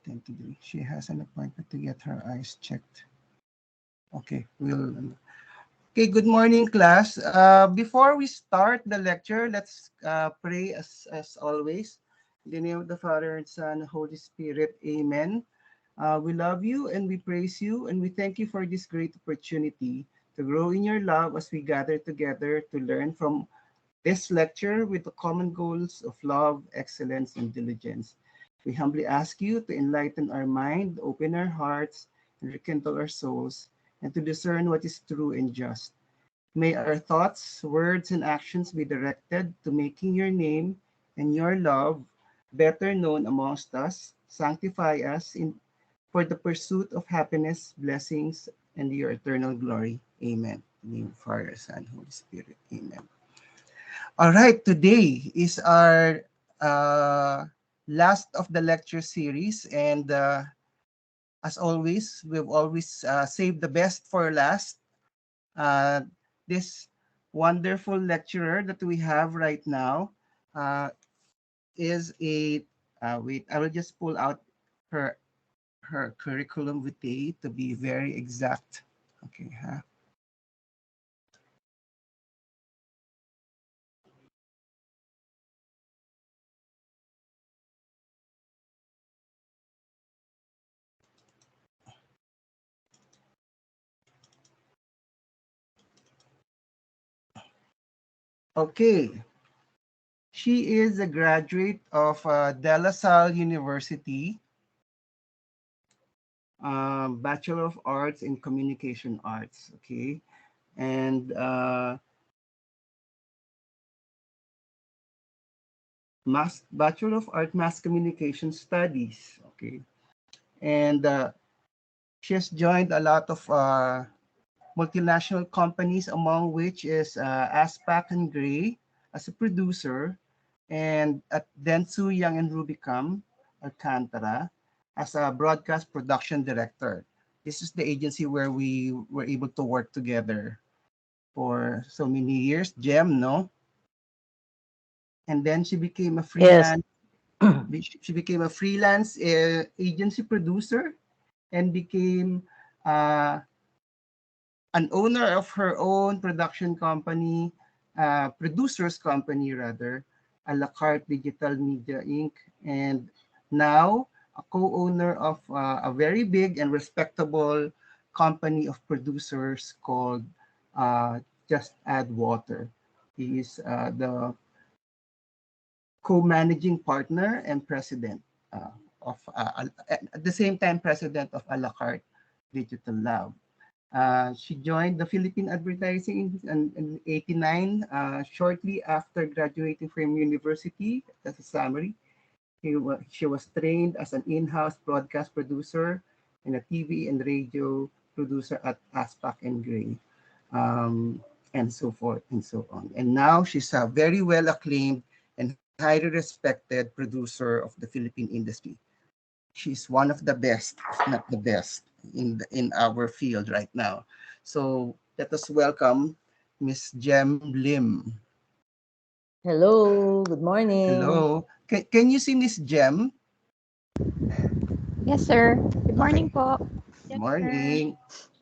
attend today. She has an appointment to get her eyes checked. Okay, okay, good morning, class. Before we start the lecture, let's pray as always. In the name of the Father, and Son, and Holy Spirit, amen. We love you and we praise you and we thank you for this great opportunity to grow in your love as we gather together to learn from this lecture with the common goals of love, excellence, and diligence. We humbly ask you to enlighten our mind, open our hearts, and rekindle our souls, and to discern what is true and just. May our thoughts, words, and actions be directed to making your name and your love better known amongst us. Sanctify us for the pursuit of happiness, blessings, and your eternal glory. Amen. In the name of Father, Son, Holy Spirit. Amen. All right, today is our uh, last of the lecture series, and as always, we've always saved the best for last. Uh, this wonderful lecturer that we have right now uh, is a wait. I will just pull out her curriculum vitae to be very exact. Okay, huh? Okay, she is a graduate of De La Salle University, Bachelor of Arts in Communication Arts. Okay, and Bachelor of Art Mass Communication Studies. Okay, and she has joined a lot of multinational companies, among which is Aspac and Gray as a producer, and at Dentsu Young and Rubicam Alcantara as a broadcast production director. This is the agency where we were able to work together for so many years. Gem, no? And then she became a Yes. freelance. She became a freelance agency producer and became uh, an owner of her own production company, producers company rather, a la carte Digital Media Inc. And now a co-owner of a very big and respectable company of producers called Just Add Water. He is the co-managing partner and president at the same time president of a la carte Digital Lab. She joined the Philippine Advertising in 89, shortly after graduating from university. As a summary, she was trained as an in-house broadcast producer and a TV and radio producer at Aspac and Gray, and so forth and so on. And now she's a very well acclaimed and highly respected producer of the Philippine industry. She's one of the best, if not the best, in our field right now. So let us welcome Miss Jem Lim. Hello, good morning. Hello. Can you see Miss Jem? Yes, sir. Good morning Okay. po. Good Yes, sir. morning.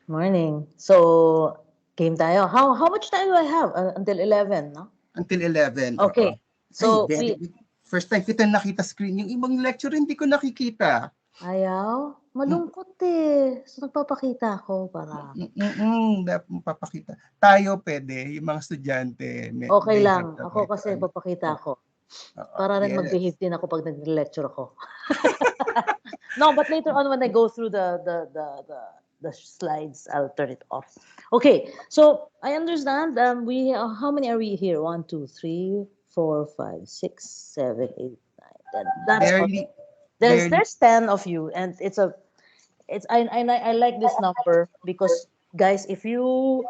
Morning. So, game tayo. How much time do I have? Until 11, no? Until 11. Oo. Okay. Ay, So, very good. First time kita nakita screen. Yung ibang lecture hindi ko nakikita. ayaw. Mm, Malungkot eh. So, nagpapakita ako para dapat mapapakita. Tayo pwede, yung mga estudyante, okay they have lang. the Ako right to kasi ano. papakita Oo, ako. oo, Para rin yes. mag-behave din ako pag nag-lecture ako. No, but later on when I go through the slides, I'll turn it off. Okay, so I understand. We how many are we here? 1, 2, 3, 4, 5, 6, 7, 8, 9, 10. That's all. Barely, There's barely. there's 10 of you, and it's I like this number because guys, if you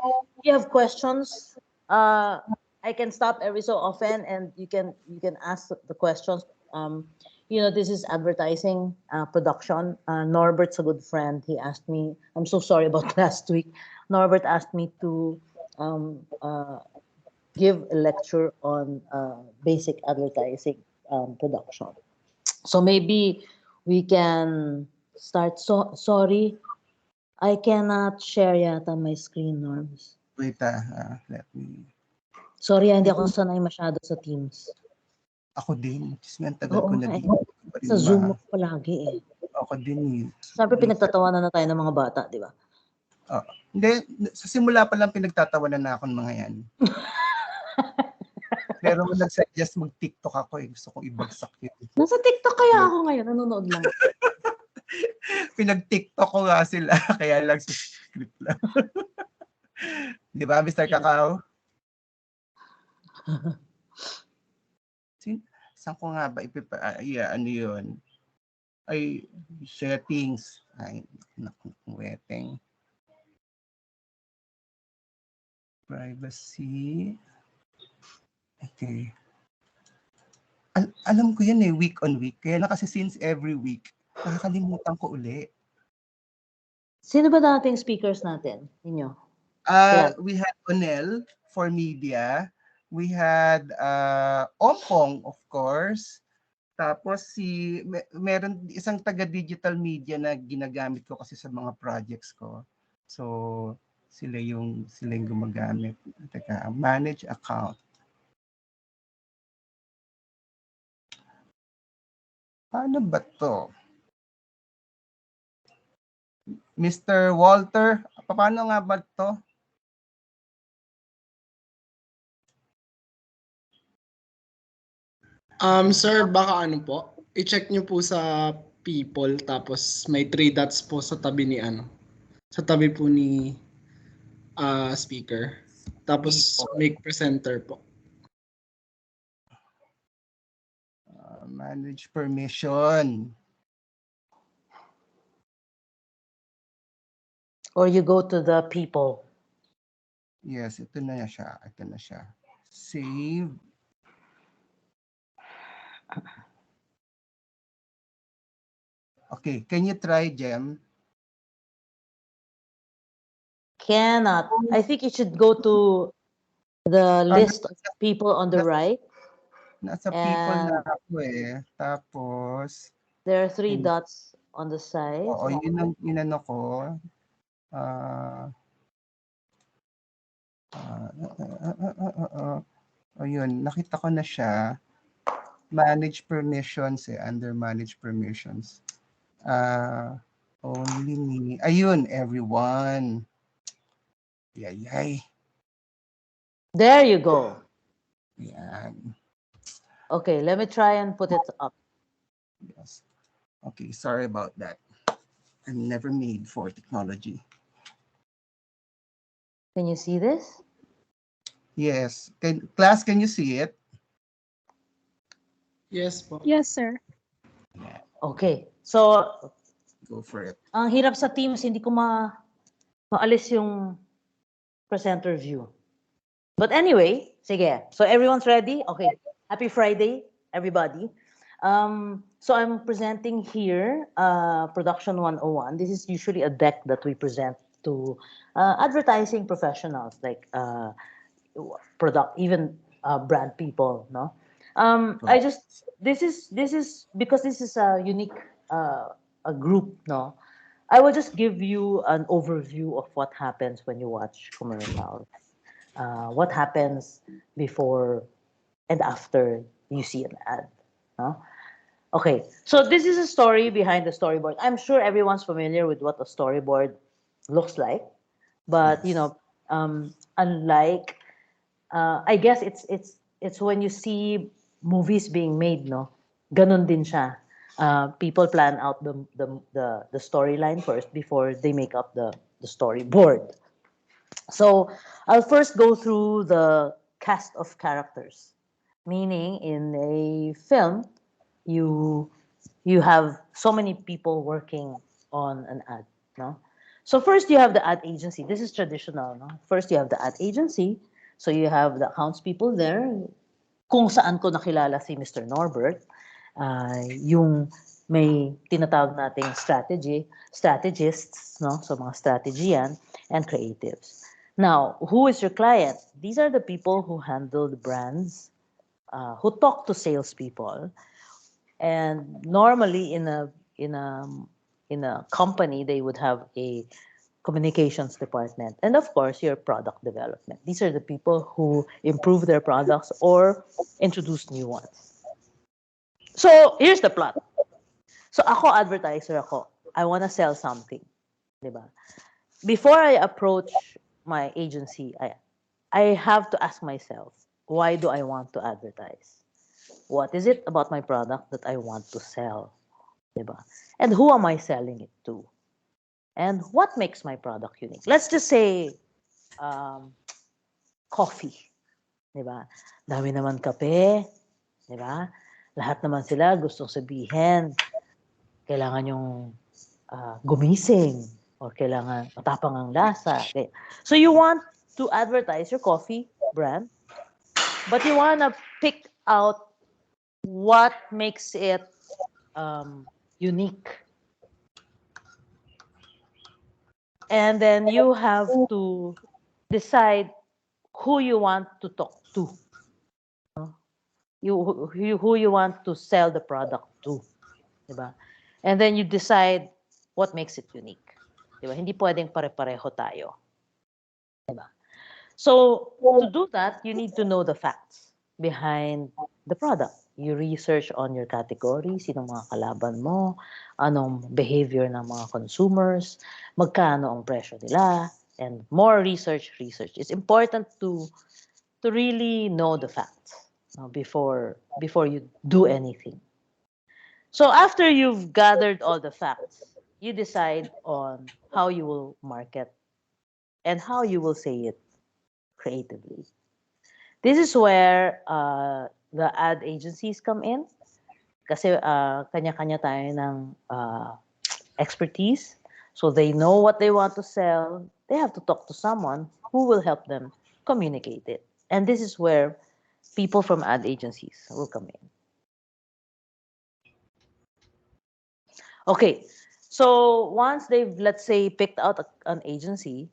have questions, uh, I can stop every so often, and you can ask the questions. This is advertising production. Norbert's a good friend. He asked me. I'm so sorry about last week. Norbert asked me to um, uh, give a lecture on basic advertising production. So maybe we can start. So sorry, I cannot share yata my screen, Norms. Wait, let me. Sorry, hindi ako sanay masyado sa Teams. Ako din. Kasi nga, tagal Oo ko na nga eh. dito. Sa Zoom ako palagi eh. Ako din. Sabi pinagtatawanan na tayo ng mga bata, di ba? Hindi, sa simula pa lang pinagtatawanan na ako ng mga yan. Pero nag-suggest mag-TikTok ako eh. Gusto kong ibagsak yun. Nasa TikTok kaya ako ngayon, nanonood lang. Pinag-TikTok ko nga sila. Kaya lang sa script lang. Di ba, Mr. Kakao? Saan ko nga ba ano yun? Ay, settings. Ay, naku, weteng. Privacy. Okay. Alam ko yan eh, week on week. Kaya na kasi since every week, nakakalimutan ko uli. Sino ba dating speakers natin? Ninyo? We had Onel for media. We had Ompong, of course. Tapos meron isang taga-digital media na ginagamit ko kasi sa mga projects ko. So, sila yung gumagamit. Teka, manage account. Paano ba to? Mr. Walter, paano nga ba to? Sir, baka ano po, i-check nyo po sa people, tapos may 3 dots po sa tabi ni sa tabi po ni speaker. Tapos make presenter po. Manage permission. Or you go to the people. Yes, ito na siya. Save. Okay, can you try, Jem? Cannot. I think you should go to the list of people on the right. Nasa people na ako eh. Tapos, there are 3 dots on the side. Oo, yun ang inano ko. Yun, nakita ko na siya. Manage permissions under manage permissions. Only me. Ayun, everyone. Yay. There you go. Yan. Okay, let me try and put it up. Yes. Okay, sorry about that. I'm never made for technology. Can you see this? Yes. Class, can you see it? Yes po. Yes, sir. Yeah. Okay. So, go for it. Ang hirap sa Teams, hindi ko maalis yung presenter view. But anyway, sige. So everyone's ready? Okay. Happy Friday, everybody. So I'm presenting here Production 101. This is usually a deck that we present to advertising professionals like even brand people, no? This is because this is a unique a group, no? I will just give you an overview of what happens when you watch commercials. What happens before and after you see an ad. No? Okay, so this is a story behind the storyboard. I'm sure everyone's familiar with what a storyboard looks like, but Yes. Unlike, I guess it's when you see movies being made, no? Ganon din siya. People plan out the storyline first before they make up the storyboard. So I'll first go through the cast of characters, meaning in a film, you have so many people working on an ad, no? So first you have the ad agency. This is traditional, no? First you have the ad agency. So you have the accounts people there. Kung saan ko nakilala si Mr. Norbert, yung may tinatawag nating strategists, no? So mga strategy yan, and creatives. Now, who is your client? These are the people who handle the brands, who talk to salespeople. And normally in a in a company, they would have a communications department, and of course your product development. These are the people who improve their products or introduce new ones. So here's the plot. So ako, advertiser ako. I want to sell something, di ba? Before I approach my agency, I have to ask myself, why do I want to advertise? What is it about my product that I want to sell? Diba? And who am I selling it to? And what makes my product unique? Let's just say coffee. Diba? Dami naman kape. Diba? Lahat naman sila gustong sabihin, kailangan yung gumising or kailangan matapang ang lasa. Okay. So you want to advertise your coffee brand, but you want to pick out what makes it unique. And then you have to decide who you want to talk to. Who you want to sell the product to. Diba? And then you decide what makes it unique. Diba? Hindi pwedeng pare-pareho tayo. Diba? So, to do that, you need to know the facts behind the product. You research on your category, sinong mga kalaban mo, anong behavior ng mga consumers, magkano ang presyo nila, and more research. It's important to really know the facts before you do anything. So after you've gathered all the facts, you decide on how you will market and how you will say it creatively. This is where the ad agencies come in. Kasi kanya-kanya tayo ng expertise. So they know what they want to sell. They have to talk to someone who will help them communicate it. And this is where people from ad agencies will come in. Okay, so once they've, let's say, picked out an agency,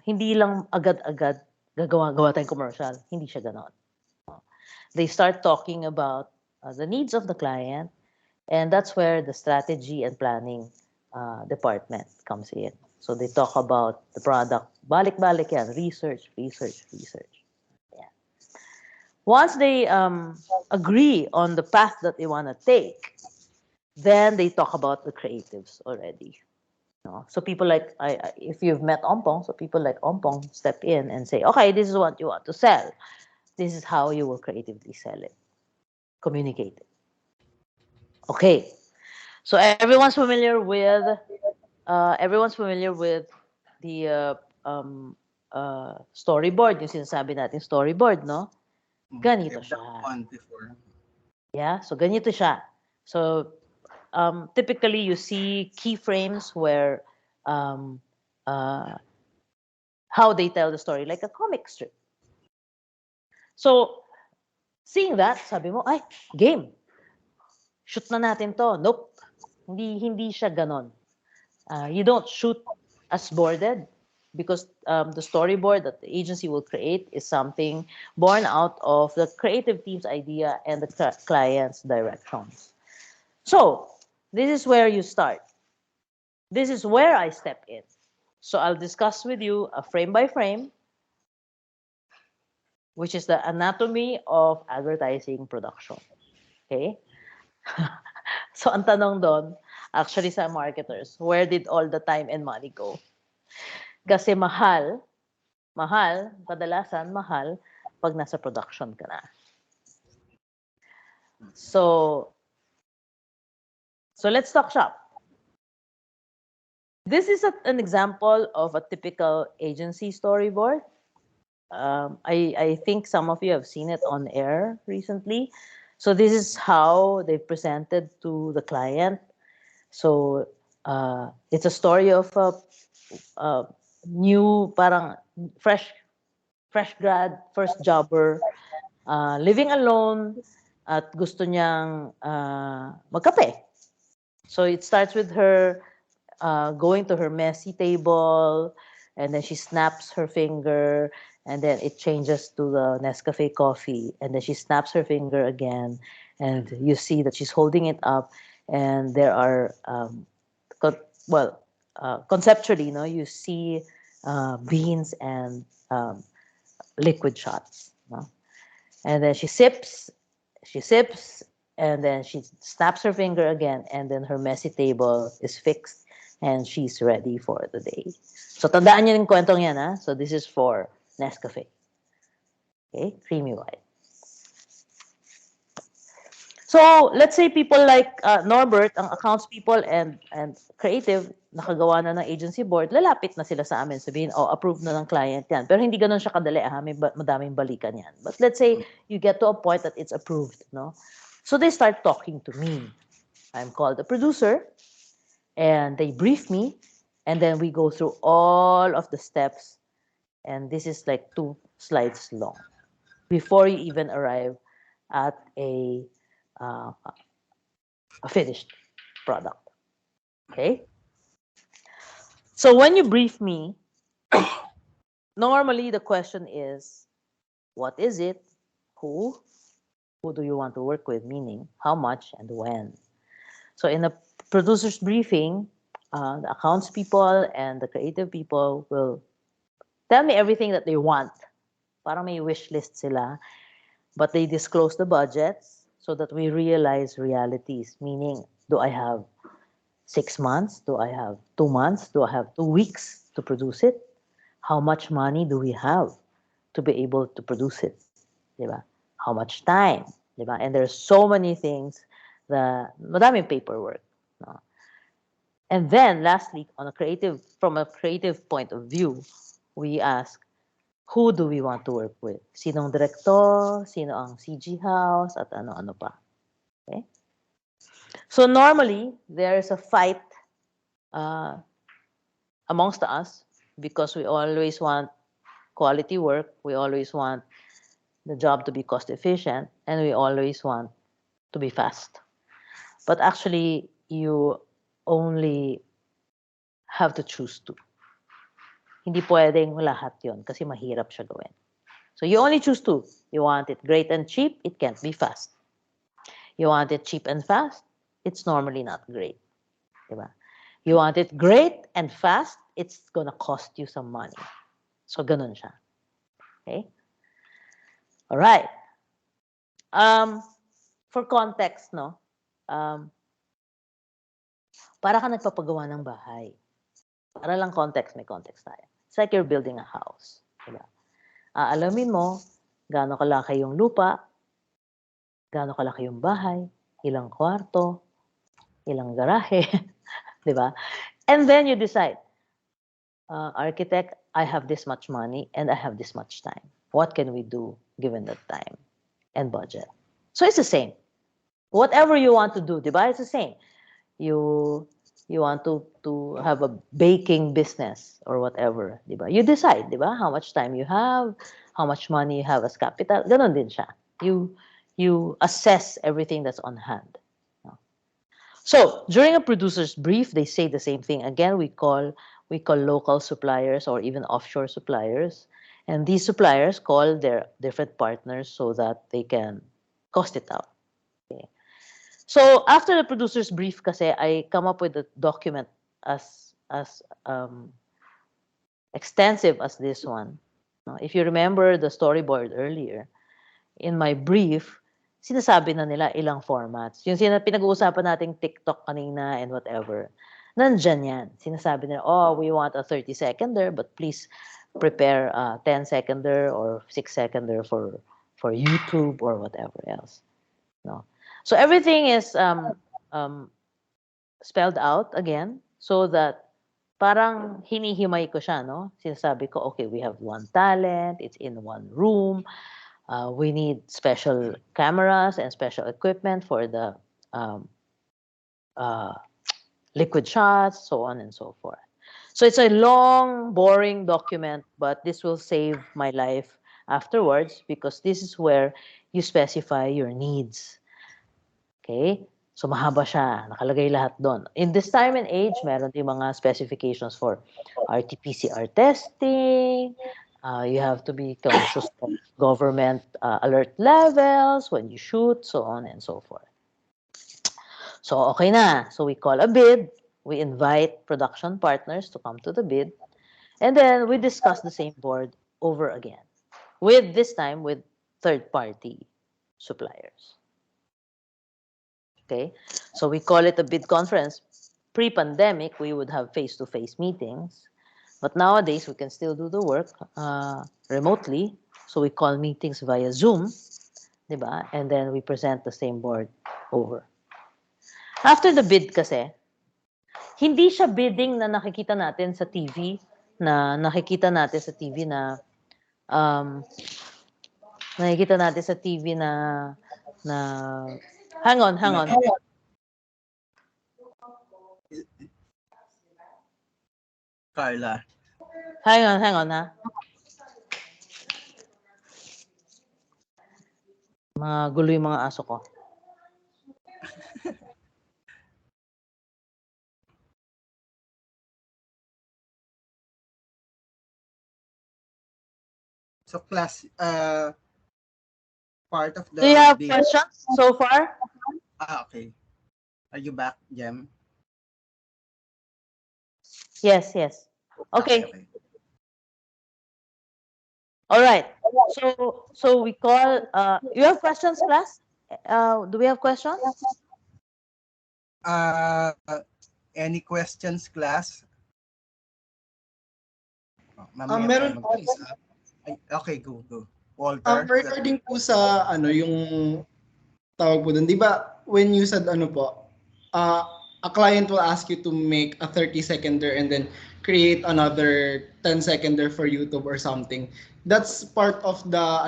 hindi lang agad-agad gawa tayong commercial. Hindi siya ganon. They start talking about the needs of the client, and that's where the strategy and planning department comes in. So they talk about the product, balik-balik yan, research. Yeah. Once they agree on the path that they want to take, then they talk about the creatives already. So people like, if you've met Ompong, so people like Ompong step in and say, okay, this is what you want to sell. This is how you will creatively sell it. Communicate it. Okay. So everyone's familiar with the storyboard. Yung sinasabi natin storyboard, no? Ganito siya. Yeah, so ganito siya. So typically you see keyframes where how they tell the story, like a comic strip. So seeing that, sabi mo, ay, game. Shoot na natin to. Nope. Hindi siya ganon. You don't shoot as boarded because the storyboard that the agency will create is something born out of the creative team's idea and the client's directions. So this is where you start. This is where I step in. So I'll discuss with you a frame by frame, which is the anatomy of advertising production. Okay? So ang tanong doon, actually sa marketers, where did all the time and money go? Kasi mahal, kadalasan mahal, pag nasa production ka na. So let's talk shop. This is an example of a typical agency storyboard. I think some of you have seen it on air recently. So this is how they presented to the client. So it's a story of a new, parang fresh grad, first jobber, living alone, at gusto niyang magkape. So it starts with her going to her messy table, and then she snaps her finger, and then it changes to the Nescafe coffee, and then she snaps her finger again, and you see that she's holding it up, and there are conceptually, you see beans and liquid shots, and then she sips, and then she snaps her finger again, and then her messy table is fixed, and she's ready for the day. So tandaan niyo yung kwentong yan, ha? So this is for Nescafe. Okay, creamy white. So let's say people like Norbert, ang accounts people and creative, nakagawa na ng agency board, lalapit na sila sa amin, sabihin, oh, approve na ng client yan. Pero hindi ganun siya kadali, may madaming balikan yan. But let's say you get to a point that it's approved, no? So they start talking to me. I'm called the producer, and they brief me, and then we go through all of the steps, and this is like 2 slides long before you even arrive at a finished product. Okay? So when you brief me, normally the question is, what is it? Who do you want to work with? Meaning, how much and when? So in a producer's briefing, the accounts people and the creative people will tell me everything that they want. Parang may wish list sila. But they disclose the budgets so that we realize realities. Meaning, do I have 6 months? Do I have 2 months? Do I have 2 weeks to produce it? How much money do we have to be able to produce it? Diba? How much time? Diba? And there's so many things that madaming paperwork. No? And then lastly, from a creative point of view, we ask, who do we want to work with? Sinong director? Sino ang CG house? At ano-ano pa. Okay? So normally, there is a fight amongst us because we always want quality work. We always want the job to be cost efficient, and we always want to be fast. But actually, you only have to choose two. Hindi pwedeng lahat yon kasi mahirap siya gawin. So you only choose two. You want it great and cheap, it can't be fast. You want it cheap and fast, it's normally not great. Diba? You want it great and fast, it's gonna cost you some money. So ganun siya. Okay? All right. For context, no? Para ka nagpapagawa ng bahay. Para lang context, may context tayo. It's like you're building a house. Diba? Alamin mo, gaano kalaki yung lupa, gaano kalaki yung bahay, ilang kwarto, ilang garahe, diba? And then you decide, architect, I have this much money and I have this much time. What can we do given that time and budget? So it's the same. Whatever you want to do, diba? It's the same. You want to have a baking business or whatever, diba? You decide, diba? How much time you have, how much money you have as capital. Ganon din siya. You assess everything that's on hand. So during a producer's brief, they say the same thing. Again, we call local suppliers or even offshore suppliers. And these suppliers call their different partners so that they can cost it out. Okay. So after the producer's brief kasi, I come up with a document as extensive as this one. If you remember the storyboard earlier, in my brief, sinasabi na nila ilang formats. Yung pinag-uusapan nating TikTok kanina and whatever, nandyan yan. Sinasabi nila, oh, we want a 30-seconder, but please prepare a 10-seconder or 6-seconder for YouTube or whatever else. No. So everything is spelled out again so that parang hinihimay ko siya, no? Sinasabi ko, okay, we have one talent, it's in one room, we need special cameras and special equipment for the liquid shots, so on and so forth. So it's a long, boring document, but this will save my life afterwards because this is where you specify your needs. Okay? So mahaba siya. Nakalagay lahat doon. In this time and age, meron din mga specifications for RT-PCR testing. You have to be conscious of government alert levels when you shoot, so on and so forth. So, okay na. So, we call a bid. We invite production partners to come to the bid. And then we discuss the same board over again. With this time with third-party suppliers. Okay? So, we call it a bid conference. Pre-pandemic, we would have face-to-face meetings. But nowadays, we can still do the work remotely. So, we call meetings via Zoom. Diba? And then we present the same board over. After the bid kasi, hindi siya bidding na nakikita natin sa TV, na nakikita natin sa TV na nakikita natin sa TV na hang on. Carla. Hang on ha. Mga gulo yung mga aso ko. So class, part of the Do you have bid. questions so far? Okay. Are you back, Jem? Yes. Okay. Okay. All right. So we call. You have questions, class? Do we have questions? Any questions, class? Mamaya Meron tayo po. mag-isa. Okay, go. Walter. Regarding po sa yung tawag po doon, di ba when you said a client will ask you to make a 30-seconder and then create another 10-seconder for YouTube or something. That's part of the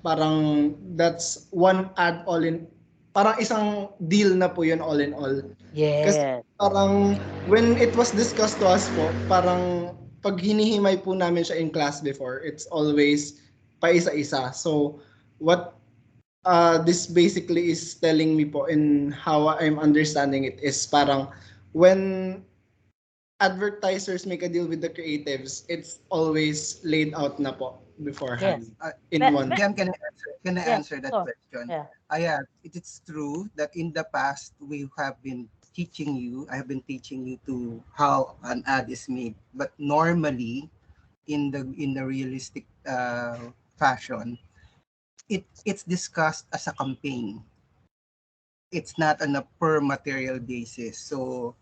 parang that's one add all in, parang isang deal na po yun all in all. Yes. Kasi parang when it was discussed to us po, parang pag hinihimay po namin siya in class before, it's always paisa-isa. So what this basically is telling me po in how I'm understanding it is parang when advertisers make a deal with the creatives, it's always laid out na po beforehand. In one. Jem, can I answer that sure. question? Yeah. It's true that in the past we have been teaching you, I have been teaching you to how an ad is made. But normally, in the realistic fashion, it's discussed as a campaign. It's not on a per material basis. So,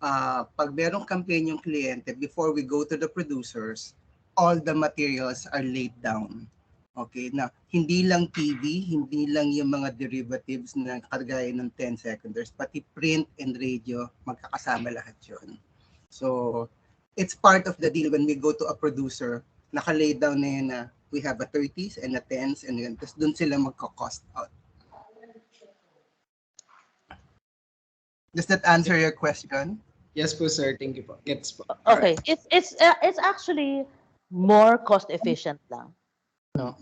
pag merong campaign yung kliyente, before we go to the producers, all the materials are laid down. Okay, na hindi lang TV, hindi lang yung mga derivatives na kagaya ng 10 seconders, pati print and radio, magkakasama lahat yun. So, it's part of the deal when we go to a producer, naka-lay down na yun na we have a 30s and a 10s and yun. Tapos dun sila magka-cost out. Does that answer your question? Yes po, sir. Thank you po. Gets po. Okay. It's actually more cost efficient lang. No.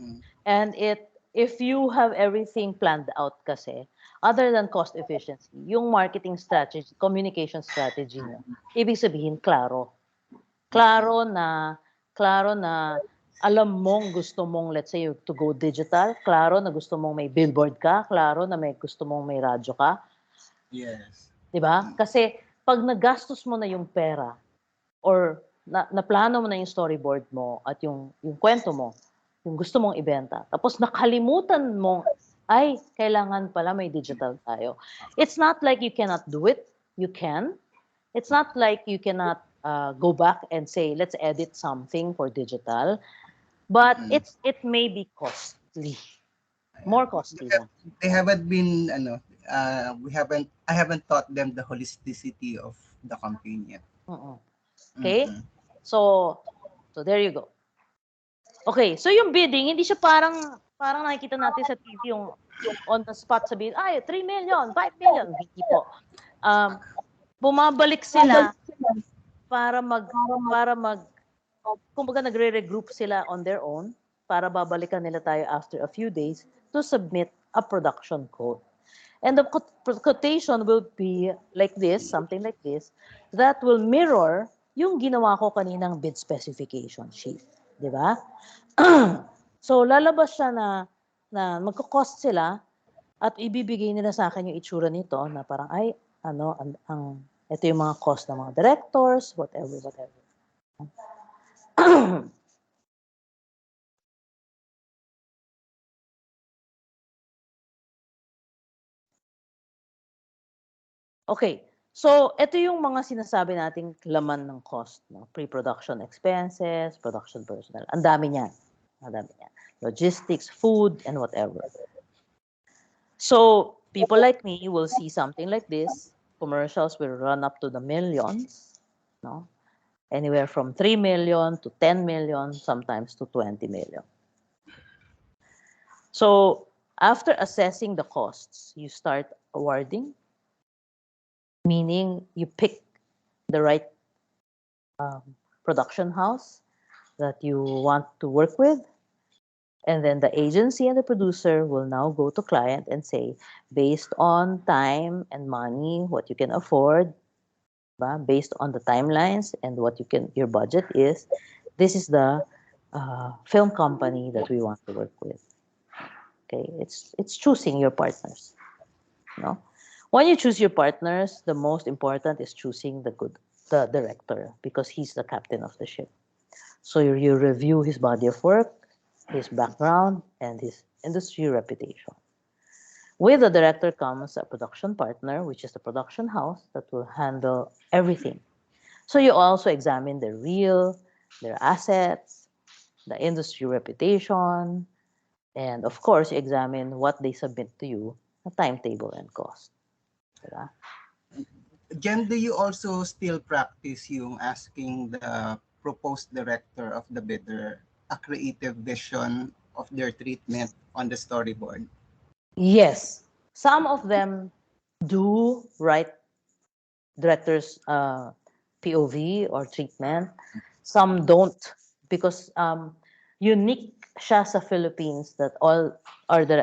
And if you have everything planned out kasi, other than cost efficiency, yung marketing strategy, communication strategy mo, ibig sabihin klaro. Klaro na alam mong gusto mong, let's say, to go digital, klaro na gusto mong may billboard ka, klaro na may gusto mong may radyo ka. Yes. 'Di ba? Kasi pag nagastos mo na yung pera or naplano mo na yung storyboard mo at yung kwento mo, yung gusto mong ibenta, tapos nakalimutan mo, ay, kailangan pala may digital tayo. It's not like you cannot do it. You can. It's not like you cannot go back and say, let's edit something for digital. But it may be costly. More costly. They haven't been, I haven't taught them the holisticity of the campaign yet. Okay? So there you go. Okay, so yung bidding, hindi siya parang nakikita natin sa TV yung on the spot sabihin, ay, 3 million, 5 million. Hindi po. Bumabalik sila para kumbaga nagre-regroup sila on their own para babalikan nila tayo after a few days to submit a production quote. And the quotation will be like this, something like this, that will mirror yung ginawa ko kaninang bid specification sheet. Di ba? So, lalabas siya na magko-cost sila At ibibigay nila sa akin yung itsura nito na parang, ay, ano, ito yung mga cost ng mga directors, whatever, whatever. Okay. So, ito yung mga sinasabi nating laman ng cost, no? Pre-production expenses, production personnel. Ang dami niyan. Ang dami niyan. Logistics, food, and whatever. So, people like me will see something like this. Commercials will run up to the millions, no? Anywhere from 3 million to 10 million, sometimes to 20 million. So, after assessing the costs, you start awarding, meaning you pick the right production house that you want to work with. And then the agency and the producer will now go to client and say, based on time and money, what you can afford, based on the timelines and what your budget is, this is the film company that we want to work with. Okay, it's choosing your partners. No, when you choose your partners, the most important is choosing the director, because he's the captain of the ship. So you review his body of work, his background, and his industry reputation. With the director comes a production partner, which is the production house that will handle everything. So you also examine their their assets, the industry reputation, and of course, you examine what they submit to you, the timetable and cost. Diba? Jen, do you also still practice yung asking the proposed director of the bidder a creative vision of their treatment on the storyboard? Yes, some of them do write director's POV or treatment. Some don't, because unique siya sa Philippines that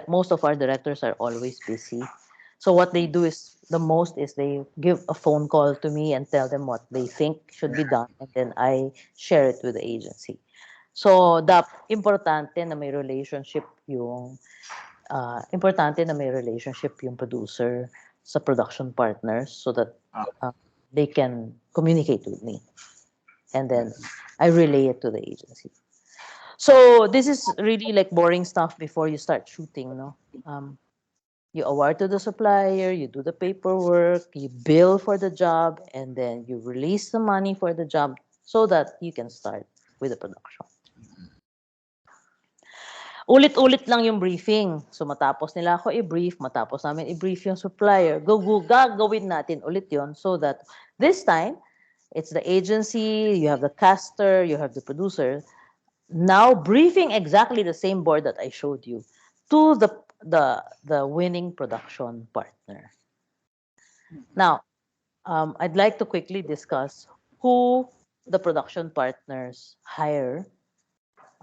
most of our directors are always busy. So what they do is the most is they give a phone call to me and tell them what they think should be done, and then I share it with the agency. So importante na may relationship yung producer sa production partners, so that they can communicate with me, and then I relay it to the agency. So this is really like boring stuff before you start shooting, no? You award to the supplier, you do the paperwork, you bill for the job, and then you release the money for the job so that you can start with the production. Ulit-ulit lang yung briefing. So matapos nila ako i-brief, matapos namin i-brief yung supplier, gagawin natin ulit yon, so that this time, it's the agency, you have the caster, you have the producer, now briefing exactly the same board that I showed you to the winning production partner. Now, I'd like to quickly discuss who the production partners hire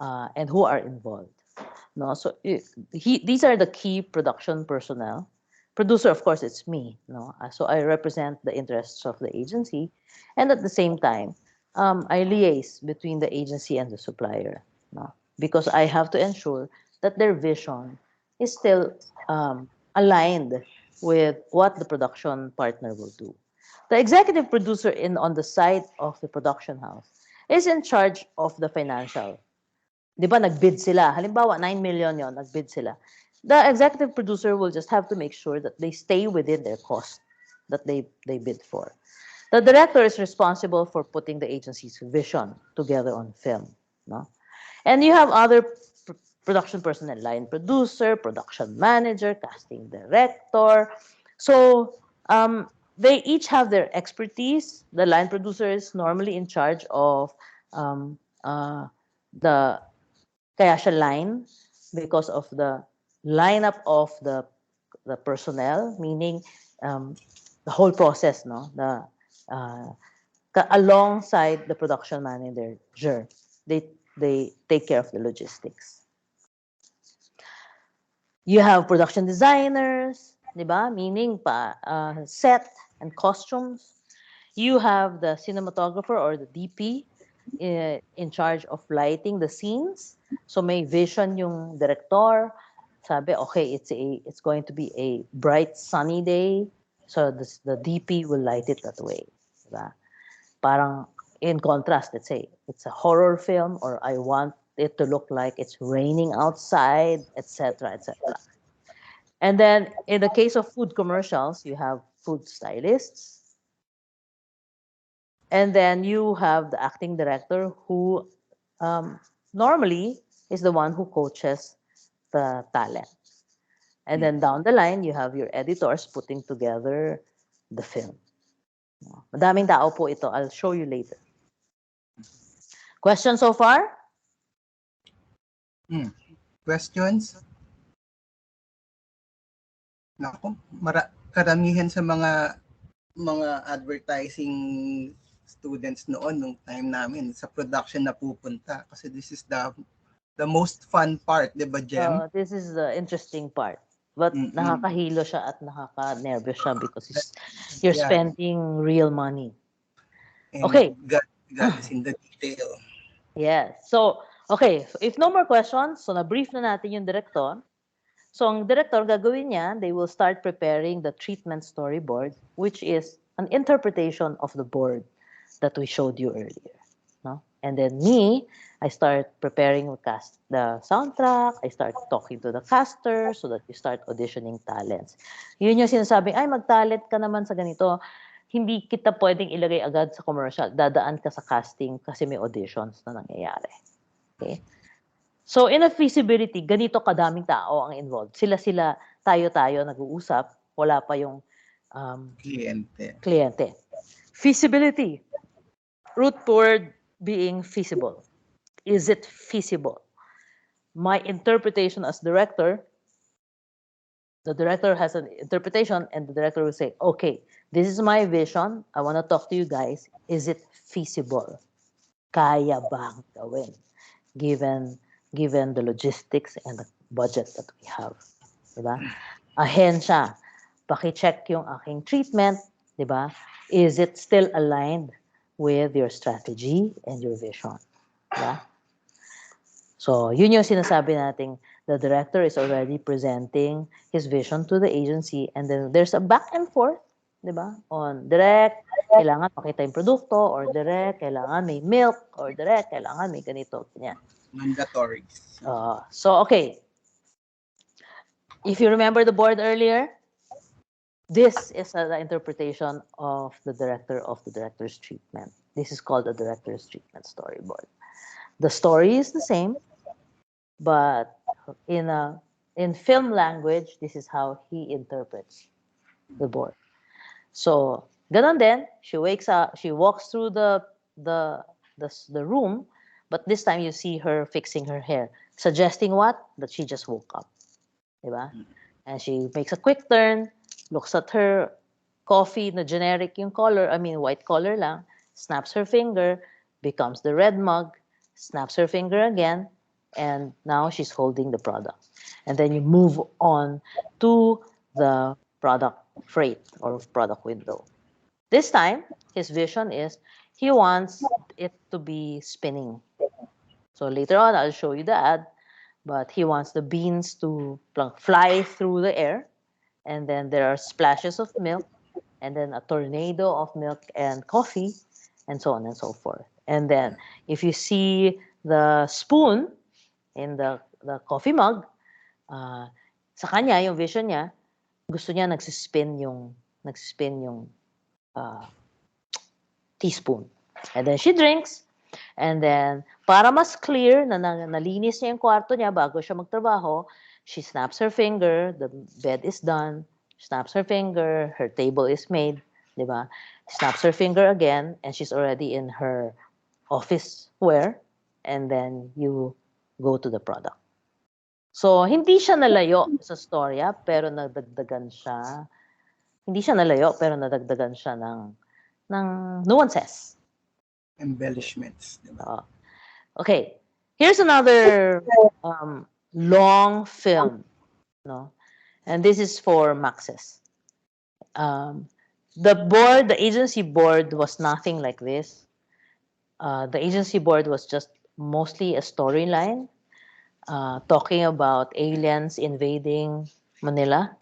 and who are involved. No, so these are the key production personnel. Producer, of course, it's me. No, so I represent the interests of the agency, and at the same time, I liaise between the agency and the supplier. No, because I have to ensure that their vision is still aligned with what the production partner will do. The executive producer on the side of the production house is in charge of the financial. Di ba, nag-bid sila. Halimbawa, 9 million yon, nag-bid sila. The executive producer will just have to make sure that they stay within their cost that they bid for. The director is responsible for putting the agency's vision together on film. No? And you have other production personnel, line producer, production manager, casting director. So they each have their expertise. The line producer is normally in charge of the kaya siya line because of the lineup of the personnel, meaning the whole process, no? Alongside the production manager, they take care of the logistics. You have production designers, di ba? Meaning set and costumes. You have the cinematographer or the DP in charge of lighting the scenes. So may vision yung director sabi, okay, it's going to be a bright sunny day, so the DP will light it that way. Diba? Parang in contrast, let's say it's a horror film, or I want it to look like it's raining outside, etc., etc. And then in the case of food commercials, you have food stylists, and then you have the acting director who normally is the one who coaches the talent. And then down the line, you have your editors putting together the film. Madaming tao po ito. I'll show you later. Question so far? Questions? Naku, karamihan sa mga advertising students noon nung time namin sa production na pupunta kasi this is the most fun part, 'di ba, Jem? This is the interesting part. But nakakahilo siya at nakaka-nervous siya because you're spending real money. And Okay. God is in the detail. Yes. So, okay. So if no more questions, so na-brief na natin yung director. So, ang director, gagawin niya, they will start preparing the treatment storyboard, which is an interpretation of the board that we showed you earlier. No? And then me, I start preparing the soundtrack, I start talking to the caster so that you start auditioning talents. Yun yung sinasabing, ay, mag-talent ka naman sa ganito. Hindi kita pwedeng ilagay agad sa commercial. Dadaan ka sa casting kasi may auditions na nangyayari. Okay? So, in a feasibility, ganito kadaming tao ang involved. Sila-sila, tayo-tayo nag-uusap. Wala pa yung kliyente. Feasibility. Root word being feasible. Is it feasible? My interpretation as director, the director has an interpretation and the director will say, okay, this is my vision. I want to talk to you guys. Is it feasible? Kaya bang gawin? Given the logistics and the budget that we have. Diba? Ahensya, paki-check yung aking treatment. Diba? Is it still aligned with your strategy and your vision? Diba? So, yun yung sinasabi nating the director is already presenting his vision to the agency and then there's a back and forth, diba? On direct, kailangan makita yung produkto, or direct, kailangan may milk, or direct, kailangan may ganito, ganyan. Mandatory. So, okay. If you remember the board earlier, this is the interpretation of the director's treatment. This is called the director's treatment storyboard. The story is the same, but in film language, this is how he interprets the board. So, ganon din, she wakes up, she walks through the room, but this time you see her fixing her hair, suggesting what? That she just woke up. Diba? And she makes a quick turn, looks at her coffee na generic yung color, white color lang, snaps her finger, becomes the red mug, snaps her finger again, and now she's holding the product. And then you move on to the product freight or product window. This time, his vision is he wants it to be spinning. So later on, I'll show you the ad, but he wants the beans to fly through the air, and then there are splashes of milk, and then a tornado of milk and coffee, and so on and so forth. And then if you see the spoon in the coffee mug, sa kanya, yung vision niya, gusto niya nagsispin yung teaspoon. And then she drinks, and then para mas clear na nalinis niya yung kwarto niya bago siya magtrabaho, she snaps her finger, the bed is done, snaps her finger, her table is made, di ba? Snaps her finger again, and she's already in her office wear, and then you go to the product. So, hindi siya nalayo sa storya, pero nadagdagan siya. Hindi siya nalayo, pero nadagdagan siya ng nuances. Embellishments. Diba? Okay. Here's another long film. No? And this is for Maxis. The agency board was nothing like this. The agency board was just mostly a storyline. talking about aliens invading Manila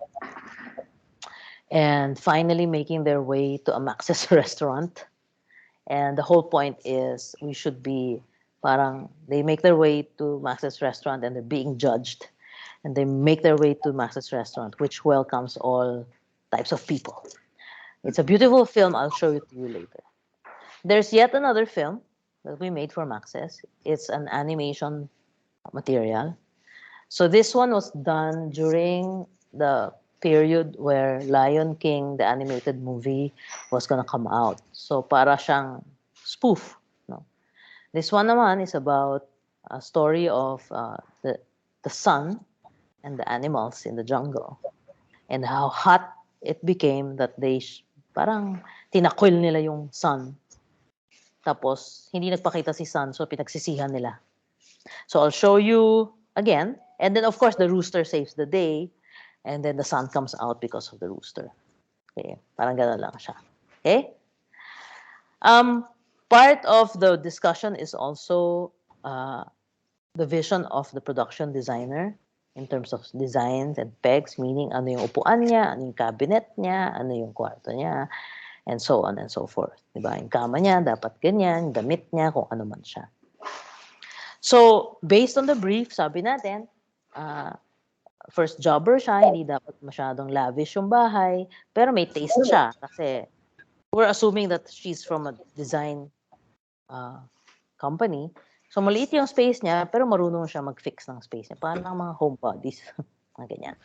and finally making their way to a Max's restaurant. And the whole point is we should be parang they make their way to Max's restaurant and they're being judged. And they make their way to Max's restaurant, which welcomes all types of people. It's a beautiful film. I'll show it to you later. There's yet another film that we made for Max's. It's an animation material. So this one was done during the period where Lion King, the animated movie, was gonna come out. So para siyang spoof. No? This one naman is about a story of the sun and the animals in the jungle and how hot it became that parang tinakwil nila yung sun. Tapos hindi nagpakita si sun, so pinagsisihan nila. So I'll show you again. And then, of course, the rooster saves the day. And then the sun comes out because of the rooster. Okay, parang gano'n lang siya. Okay? Part of the discussion is also the vision of the production designer in terms of designs and pegs, meaning ano yung upuan niya, ano yung cabinet niya, ano yung kwarto niya, and so on and so forth. Diba? Yung kama niya, dapat ganyan, damit niya, kung ano man siya. So, based on the brief, sabi natin, first jobber siya, hindi dapat masyadong lavish yung bahay, pero may taste siya kasi we're assuming that she's from a design company. So, maliit yung space niya, pero marunong siya mag-fix ng space niya. Parang mga homebodies. Mga ganyan.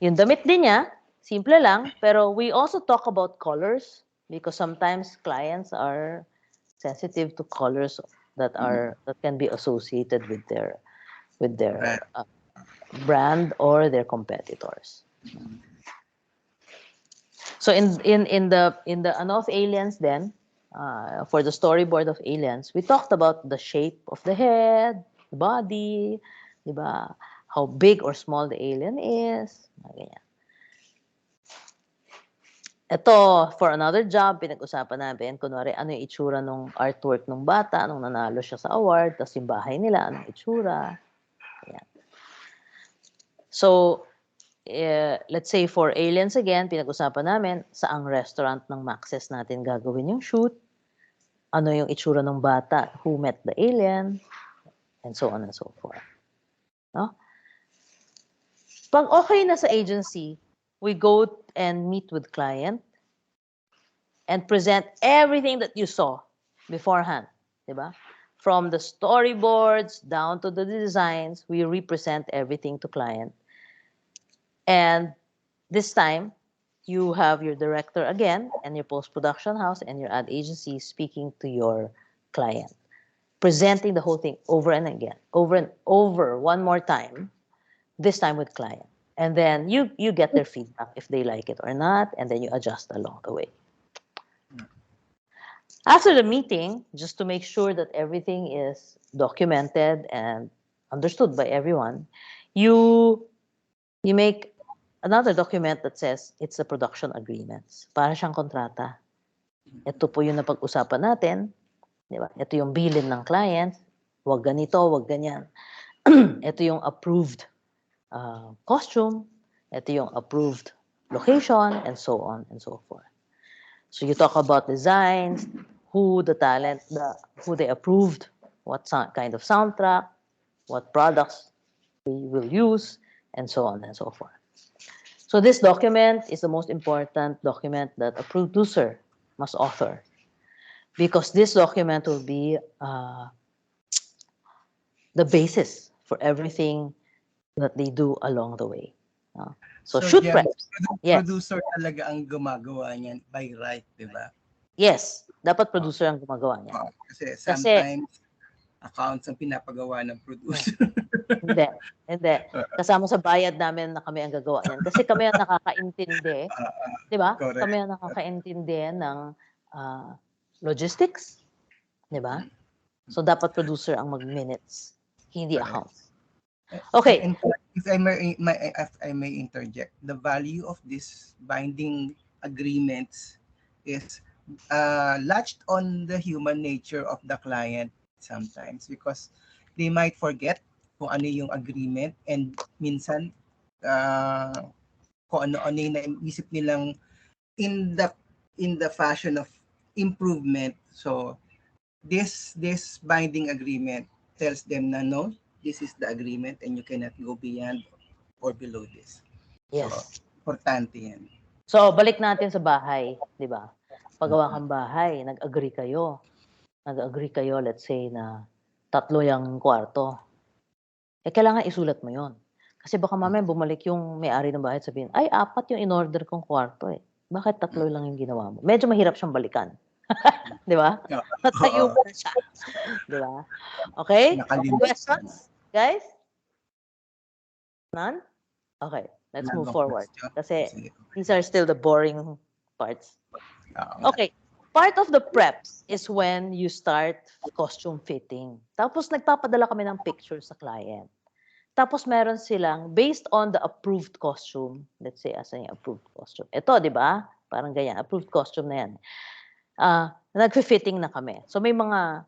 Yung damit din niya, simple lang, pero we also talk about colors because sometimes clients are sensitive to colors that can be associated with their brand or their competitors. So in the ano of aliens then, for the storyboard of aliens, we talked about the shape of the head, the body, diba? How big or small the alien is, ganyan. Ito, for another job, pinag-usapan namin, kunwari, ano yung itsura ng artwork ng bata, nung nanalo siya sa award, tapos yung bahay nila, anong itsura. Ayan. So, let's say for aliens again, pinag-usapan namin, saang restaurant ng Max's natin gagawin yung shoot, ano yung itsura ng bata, who met the alien, and so on and so forth. No? Pag okay na sa agency, we go and meet with client and present everything that you saw beforehand, diba? From the storyboards down to the designs, we represent everything to client. And this time, you have your director again and your post-production house and your ad agency speaking to your client, presenting the whole thing over and again, over and over one more time, this time with client. And then you get their feedback if they like it or not, and then you adjust along the way. After the meeting, just to make sure that everything is documented and understood by everyone, you make another document that says it's a production agreements. Para siyang kontrata. Ito po yung napag-usapan natin. Di ba? Ito yung bilin ng client. Wag ganito, wag ganyan. Ito yung approved costume. Ito yung approved location, and so on and so forth. So you talk about designs, who the talent, who they approved, what kind of soundtrack, what products we will use, and so on and so forth. So this document is the most important document that a producer must author, because this document will be the basis for everything that they do along the way. So shoot prep. Yes. Producer talaga ang gumagawa niyan by right, di ba? Yes, dapat producer ang gumagawa niyan. Kasi sometimes accounts ang pinapagawa ng producer. Hindi. Kasama sa bayad namin na kami ang gagawa niyan. Kasi kami ang nakakaintindi, di ba? Kami ang nakakaintindi ng logistics, di ba? So dapat producer ang mag-minutes, hindi accounts. Okay. And if I may interject, the value of this binding agreements is latched on the human nature of the client sometimes, because they might forget kung ano yung agreement, and minsan kung ano-ano yung naisip nilang in the fashion of improvement. So this binding agreement tells them na no, this is the agreement and you cannot go beyond or below this. So Yes. importante yan. So, balik natin sa bahay, di ba? Paggawa kang bahay, nag-agree kayo. Nag-agree kayo, let's say, na 3 yung kwarto. Kailangan isulat mo yon. Kasi baka mamaya bumalik yung may-ari ng bahay at sabihin, ay, 4 yung in-order kong kwarto eh. Bakit 3 lang yung ginawa mo? Medyo mahirap siyang balikan. Di ba? Matayo mo na siya. Di ba? Okay? Questions, guys? None? Okay, let's move forward. Kasi these are still the boring parts. Okay, part of the preps is when you start costume fitting. Tapos nagpapadala kami ng pictures sa client. Tapos meron silang, based on the approved costume, let's say, asan yung approved costume? Ito, di ba? Parang ganyan, approved costume na yan. Nagfi-fitting na kami. So may mga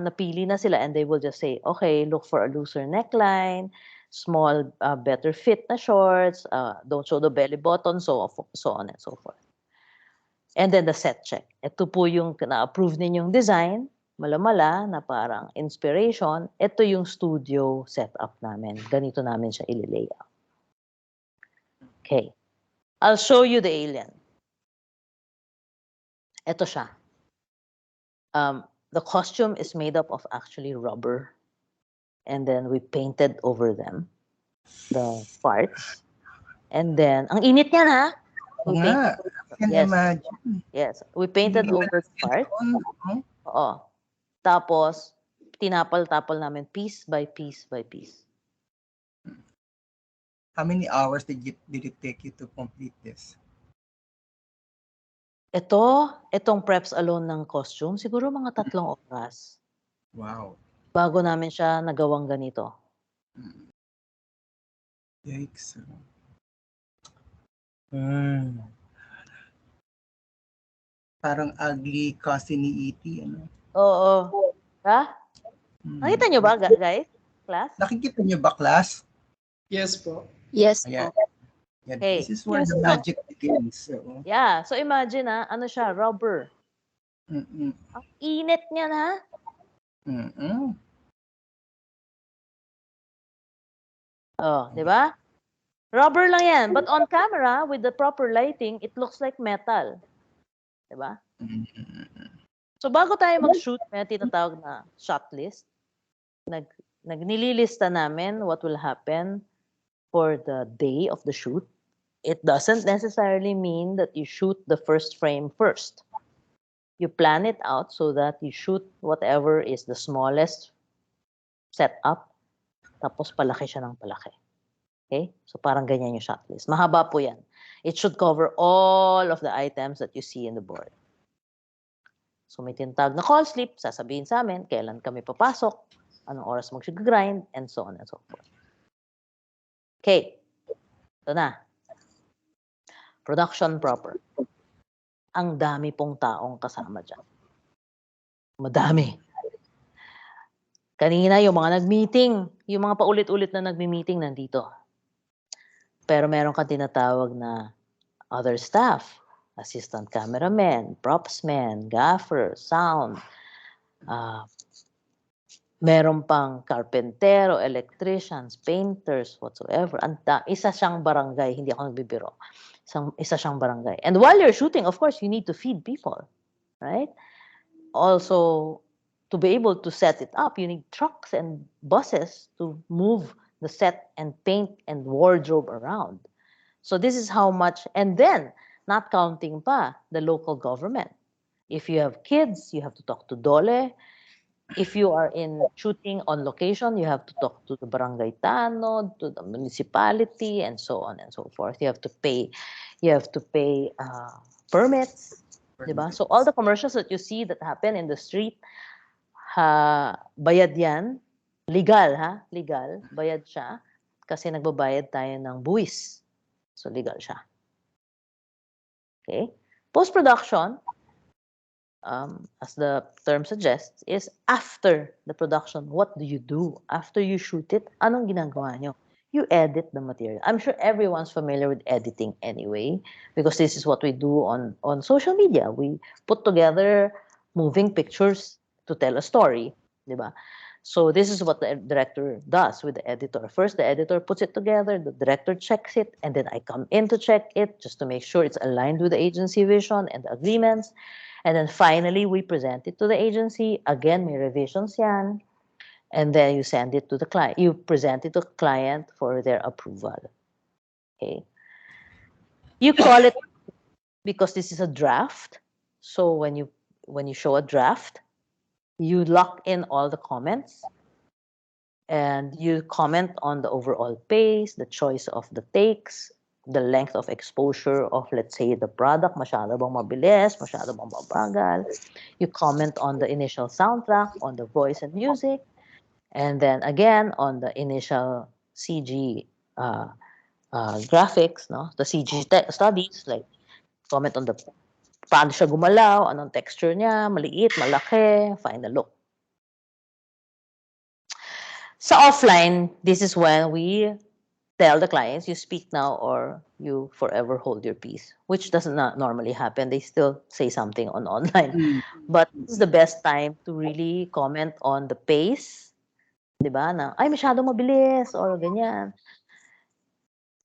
napili na sila and they will just say, okay, look for a looser neckline, small, better fit na shorts, don't show the belly button, so on and so forth. And then the set check. Ito po yung na-approve ninyong design, mala-mala na parang inspiration. Ito yung studio setup namin. Ganito namin siya i-layout. Okay. I'll show you the alien. Ito siya. The costume is made up of actually rubber. And then we painted over them the parts. And then, ang init niyan ha? We painted, yes, we painted over the parts. Oo. Tapos, tinapal-tapal namin piece by piece by piece. How many hours did it take you to complete this? Itong preps alone ng costume, siguro mga 3 oras. Wow. Bago namin siya nagawang ganito. Yikes. Parang ugly cousin ni E.T. Ano? Oo. Ha? Nakita nyo ba, guys? Class? Nakikita nyo ba, class? Yes po. Yes Ayan. po. Yeah, Okay. this is where the magic begins. So. Yeah. So imagine ano siya, rubber. Ang init niya na. Oh, di ba? Rubber lang yan. But on camera, with the proper lighting, it looks like metal. Di ba? So bago tayo mag-shoot, may tinatawag na shot list. Nililista namin what will happen for the day of the shoot. It doesn't necessarily mean that you shoot the first frame first. You plan it out so that you shoot whatever is the smallest setup, tapos palaki siya ng palaki. Okay? So parang ganyan yung shot list. Mahaba po yan. It should cover all of the items that you see in the board. So may tinatawag na call slip, sasabihin sa amin kailan kami papasok, anong oras mag-grind, and so on and so forth. Okay. Ito na. Production proper. Ang dami pong taong kasama dyan. Madami. Kanina yung mga nag-meeting, yung mga paulit-ulit na nag-meeting nandito. Pero meron kang tinatawag na other staff, assistant cameraman, propsman, gaffer, sound, meron pang carpentero, electricians, painters, whatsoever. Isa siyang barangay, hindi ako nagbibiro. Isa siyang barangay. And while you're shooting, of course, you need to feed people, right? Also, to be able to set it up, you need trucks and buses to move the set and paint and wardrobe around. So this is how much, and then, not counting pa, the local government. If you have kids, you have to talk to DOLE. If you are in shooting on location, you have to talk to the barangay tanod, to the municipality, and so on and so forth. You have to pay permits, diba? So all the commercials that you see that happen in the street, bayad yan, legal legal, bayad siya, kasi nagbabayad tayo ng buwis. So legal siya. Okay? Post-production, as the term suggests, is after the production. What do you do after you shoot it? Anong ginagawa nyo? You edit the material. I'm sure everyone's familiar with editing anyway, because this is what we do on social media. We put together moving pictures to tell a story, di ba? So this is what the director does with the editor. First, the editor puts it together, the director checks it, and then I come in to check it just to make sure it's aligned with the agency vision and the agreements. And then finally, we present it to the agency. Again, may revisions yan. And then you send it to the client. You present it to the client for their approval. Okay. You call it, because this is a draft. So when you show a draft, you lock in all the comments and you comment on the overall pace, the choice of the takes, the length of exposure of, let's say, the product, masyado bang mabilis, masyado bang mabagal. You comment on the initial soundtrack, on the voice and music, and then again on the initial CG graphics, no? The CG studies, like comment on the paano siya gumalaw, anong texture niya, maliit, malaki, final look. Sa offline, this is when we tell the clients, you speak now or you forever hold your peace, which does not normally happen. They still say something on online. But this is the best time to really comment on the pace, di ba? Na, ay, masyado mabilis or ganyan.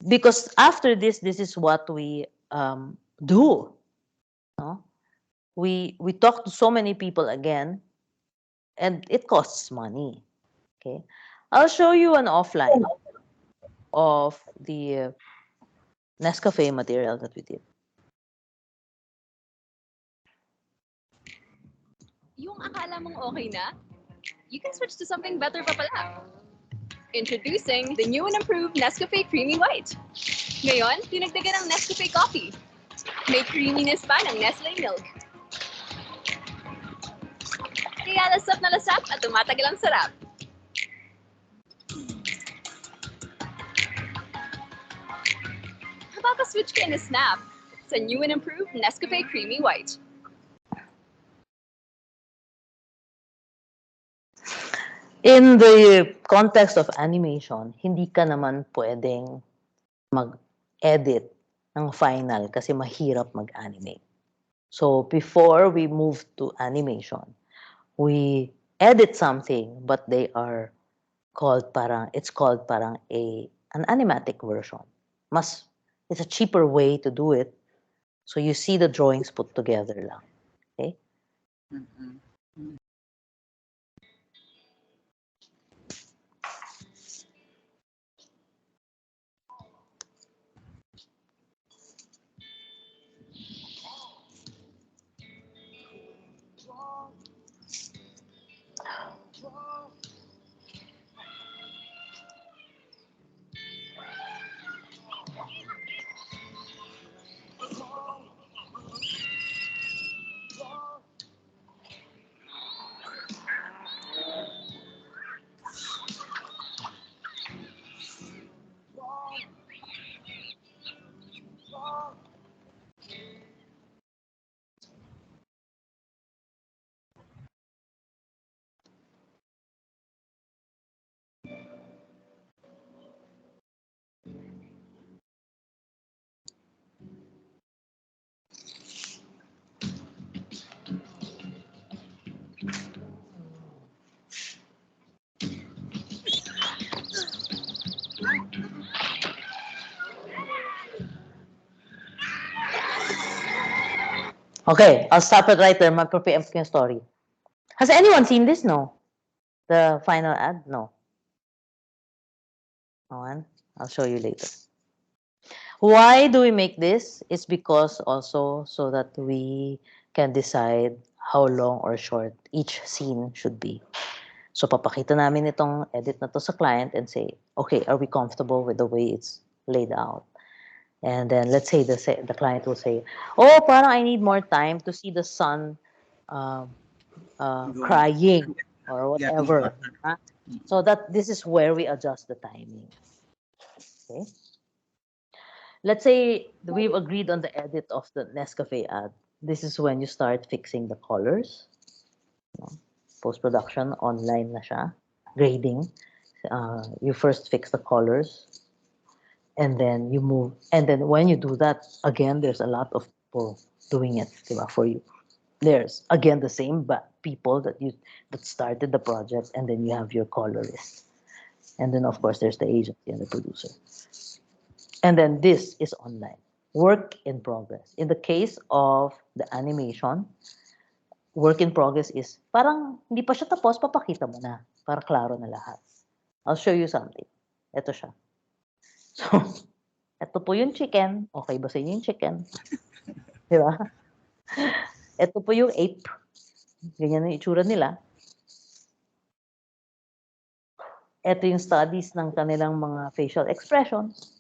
Because after this is what we do. No? We talk to so many people again, and it costs money. Okay, I'll show you an offline of the Nescafe material that we did. Yung akala mong okay na, you can switch to something better pa pala. Introducing the new and improved Nescafe Creamy White. Ngayon, dinagdagan ng Nescafe Coffee. May creaminess pa ng Nestle Milk. Kaya lasap na lasap at tumatagal ang sarap. Mapapaswitch ka in a snap sa new and improved Nescafe Creamy White. In the context of animation, hindi ka naman pwedeng mag-edit ng final kasi mahirap mag-animate. So before we move to animation, we edit something, but they are called it's called parang an animatic version. It's a cheaper way to do it. So you see the drawings put together lang. Okay? Okay, I'll stop it right there. Mag-preempt ko yung story. Has anyone seen this? No. The final ad? No. No one? I'll show you later. Why do we make this? It's because also so that we can decide how long or short each scene should be. So papakita namin itong edit na to sa client and say, okay, are we comfortable with the way it's laid out? And then let's say the client will say, oh, parang I need more time to see the son crying or whatever. Huh? So that this is where we adjust the timing. Okay. Let's say we've agreed on the edit of the Nescafe ad. this is when you start fixing the colors. Post-production, online na siya. Grading. You first fix the colors. And then you move. And then when you do that, again, there's a lot of people doing it, diba, for you. There's, again, the same people that started the project, and then you have your colorist. And then, of course, there's the agency and the producer. And then this is online. Work in progress. In the case of the animation, work in progress is parang hindi pa siya tapos, papakita mo na para klaro na lahat. I'll show you something. Ito siya. So, ito po yung chicken. Okay ba sa inyo yung chicken? Di ba? Ito po yung ape. Ganyan ang itsura nila. Ito yung studies ng kanilang mga facial expressions.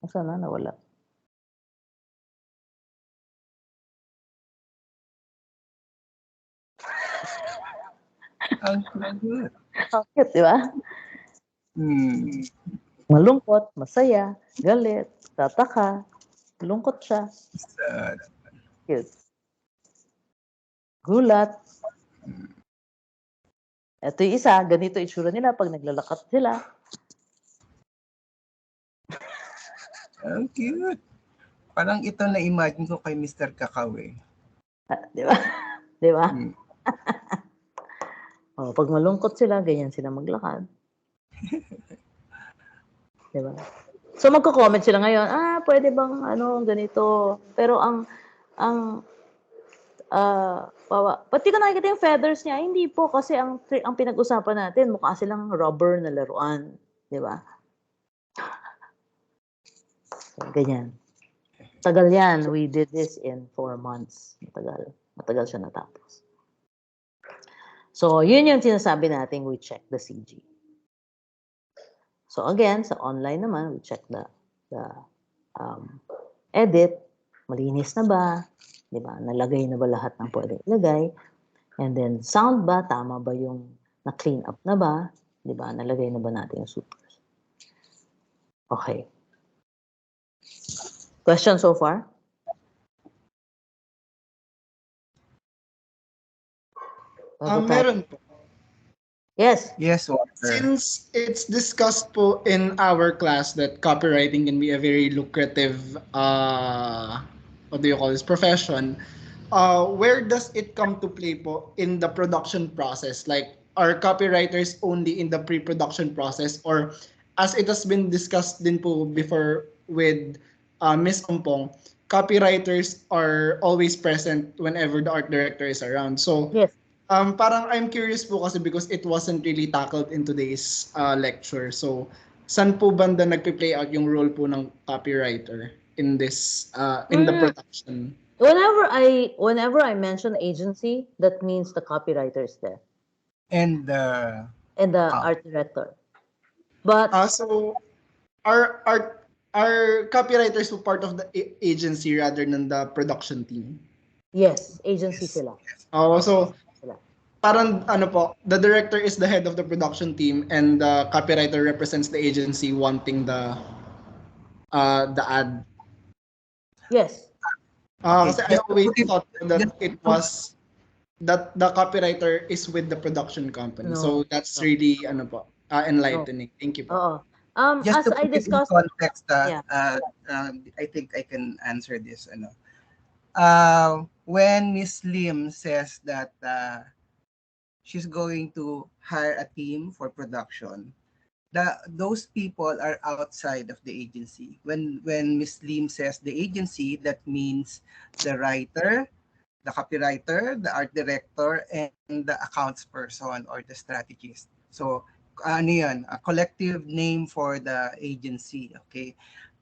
Nasaan na? Nawala. Ang good. Bakit, di ba? Malungkot, masaya, galit, tataka, lungkot siya. Sad. Cute. Gulat. Ito yung isa, ganito itsura nila pag naglalakat sila. Ang cute. Parang ito na-imagine ko kay Mr. Kakao eh. Di ba? Di ba? Hmm. Pag malungkot sila, ganyan sila maglakad. Di ba? So magko-comment sila ngayon, pwede bang ganito. Pero pati ko nakikita yung feathers niya, hindi po kasi ang pinag-usapan natin, mukha silang rubber na laruan. Di ba? So, ganyan. Tagal yan. We did this in 4 months. Matagal siya natapos. So, yun yung sinasabi natin, we check the CG. So, again, sa online naman, we check the edit. Malinis na ba? Di ba? Nalagay na ba lahat ng pwede ilagay? And then, sound ba? Tama ba yung na-clean up na ba? Di ba? Nalagay na ba natin yung supers? Okay. Question so far? Meron po. Yes. Yes, Walter. Since it's discussed po in our class that copywriting can be a very lucrative, what do you call this, profession, where does it come to play po in the production process? Like, are copywriters only in the pre-production process, or as it has been discussed din po before with Miss Ompong, copywriters are always present whenever the art director is around. So, Yes. parang I'm curious po kasi because it wasn't really tackled in today's lecture. So, saan po banda nagpe-play out yung role po ng copywriter in this in the production? Whenever I mention agency, that means the copywriter is there And and the art director. But So, are copywriters who part of the agency rather than the production team? yes, agency sila. So Sila. parang the director is the head of the production team and the copywriter represents the agency wanting the ad. Yes. Kasi I always thought that it was that the copywriter is with the production company. No. So that's really enlightening. Thank you po. Oo. just As to I put it in discussed, context, yeah. I think I can answer this. When Miss Lim says that she's going to hire a team for production, those people are outside of the agency. When Miss Lim says the agency, that means the writer, the copywriter, the art director, and the accounts person or the strategist. So, ano yun, a collective name for the agency, okay?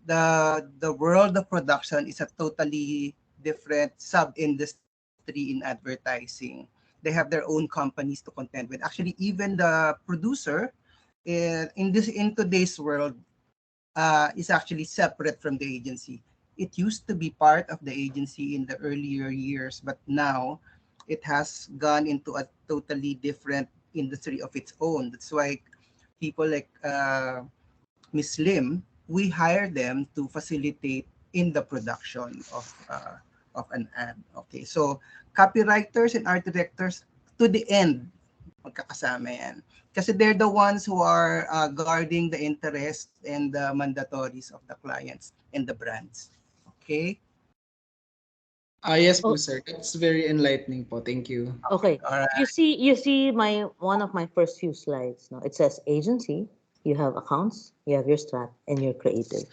The world of production is a totally different sub-industry in advertising. They have their own companies to contend with. Actually, even the producer in today's world is actually separate from the agency. It used to be part of the agency in the earlier years, but now it has gone into a totally different industry of its own. That's why people like Miss Lim, we hire them to facilitate in the production of an ad. Okay, so copywriters and art directors to the end, magkakasama yan. Kasi they're the ones who are guarding the interest and the mandatories of the clients and the brands. Okay? Yes po, Oh, sir. It's very enlightening po. Thank you. okay. All right. You see my one of my first few slides. No, it says agency. You have accounts. You have your strat, and your creative.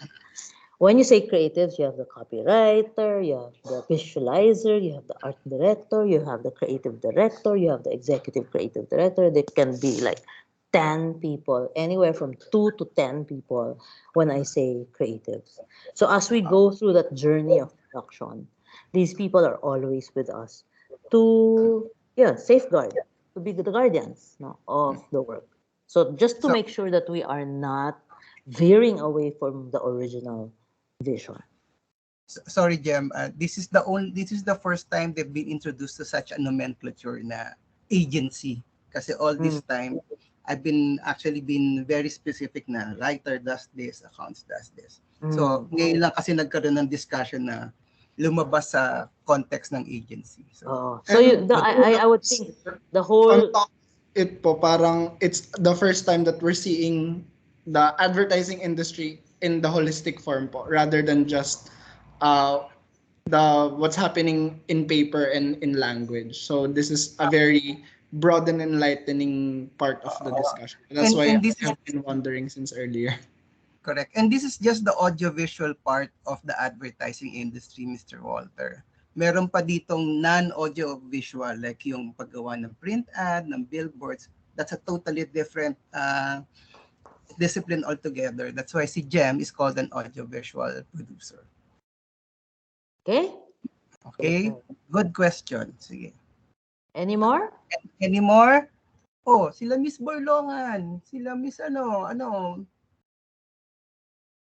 When you say creatives, you have the copywriter, you have the visualizer, you have the art director, you have the creative director, you have the executive creative director. There can be like 10 people, anywhere from 2 to 10 people when I say creatives. So as we go through that journey of production, these people are always with us to, yeah, safeguard, to be the guardians, no, of the work. So just to So, make sure that we are not veering away from the original vision. sorry, Jem. This is the first time they've been introduced to such a nomenclature na agency. Kasi all Mm, this time, I've been actually been very specific na writer does this, accounts does this. So, mm. ngayon lang kasi nagkaroon ng discussion na lumabas sa context ng agency. So, Oh, so And good. I would think the on whole top of it po, parang it's the first time that we're seeing the advertising industry in the holistic form po, rather than just uh, the what's happening in paper and in language. So this is a very broad and enlightening part of the discussion. That's why And I this is have been wondering since earlier. correct. And this is just the audiovisual part of the advertising industry, Mr. Walter. Meron pa ditong non-audiovisual, like yung paggawa ng print ad, ng billboards. That's a totally different discipline altogether. That's why si Jem is called an audiovisual producer. okay. Okay? Good question. Sige. Any more? Any more? Oh, sila Miss Borlongan. Sila Miss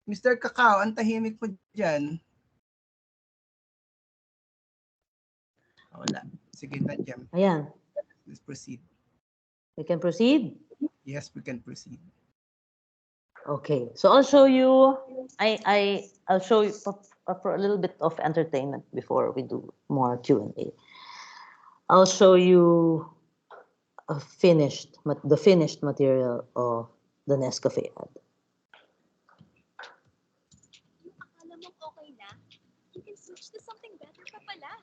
Mr. Kakao, ang tahimik mo dyan. Wala. Sige na, Jem. Ayan, Let's proceed. we can proceed. Yes, we can proceed. Okay, so I'll show you. I'll show you for a little bit of entertainment before we do more Q&A. I'll show you the finished material of the Nescafe ad. Yung akala mong okay na, you can switch to something better pa pala.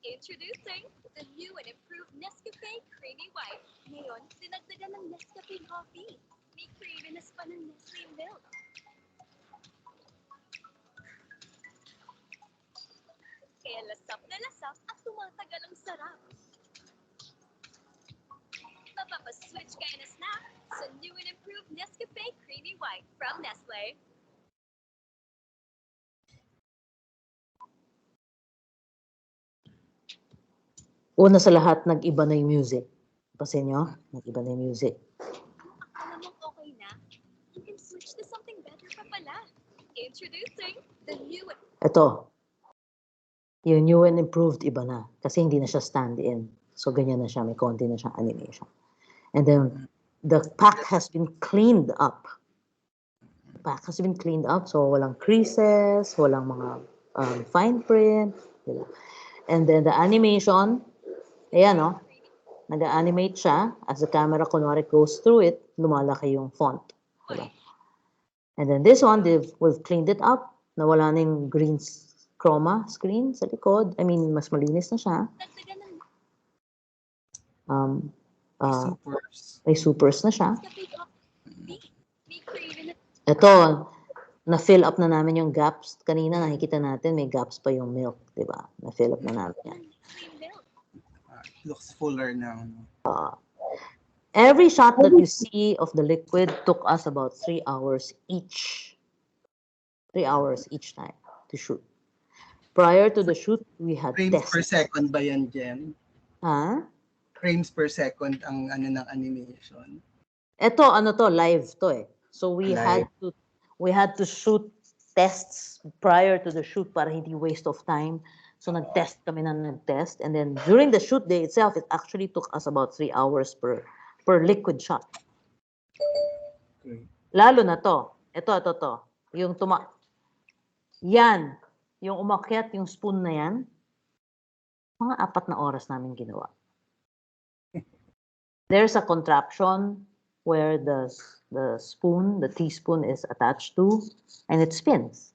Introducing the new and improved Nescafe Creamy White. Ngayon, dinagdagan ng Nescafe coffee. May creaminess pa ng Nestle milk. Kaya lasap na lasap at tumatagal ang sarap. Mapapaswitch kayo na snack sa new and improved Nescafe Creamy White from Nestle. Una sa lahat, nag-iba na yung music. Pasin nyo? Nag-iba na yung music. Alam mong okay na, you can switch to something better pa pala. Introducing the new and Ito, yung new and improved iba na. Kasi hindi na siya stand-in. So, ganyan na siya. May konti na siyang animation. And then, the pack has been cleaned up. The pack has been cleaned up. So, walang creases, walang mga fine print. Diba? And then, the animation, ayan, no? Nag-animate siya. As the camera, kunwari, goes through it, lumalaki yung font. Diba? And then, this one, we've cleaned it up. Nawala na yung green chroma screen sa likod. I mean, mas malinis na siya. dagdagan ng Supers. May supers na siya. Nescafe coffee. May creaminess Ito, na-fill up na namin yung gaps. Kanina nakikita natin may gaps pa yung milk, di ba? Na-fill up na namin yan. ng Nestle milk. Looks fuller now. Every shot that you see of the liquid took us about 3 hours each. 3 hours each time to shoot. Prior to the shoot, we had Frames per tests. second ba yan, Jem? Ha? Frames per second ang ng animation. Ito, live to eh. So we Live. had to shoot tests prior to the shoot para hindi waste of time. So nag-test kami na nag-test. And then during the shoot day itself, it actually took us about 3 hours per per liquid shot. Great. Lalo na to. Ito. Yung yan. Yung umakyat, yung spoon na yan, mga 4 na oras namin ginawa. There's a contraption where the spoon, the teaspoon is attached to, and it spins.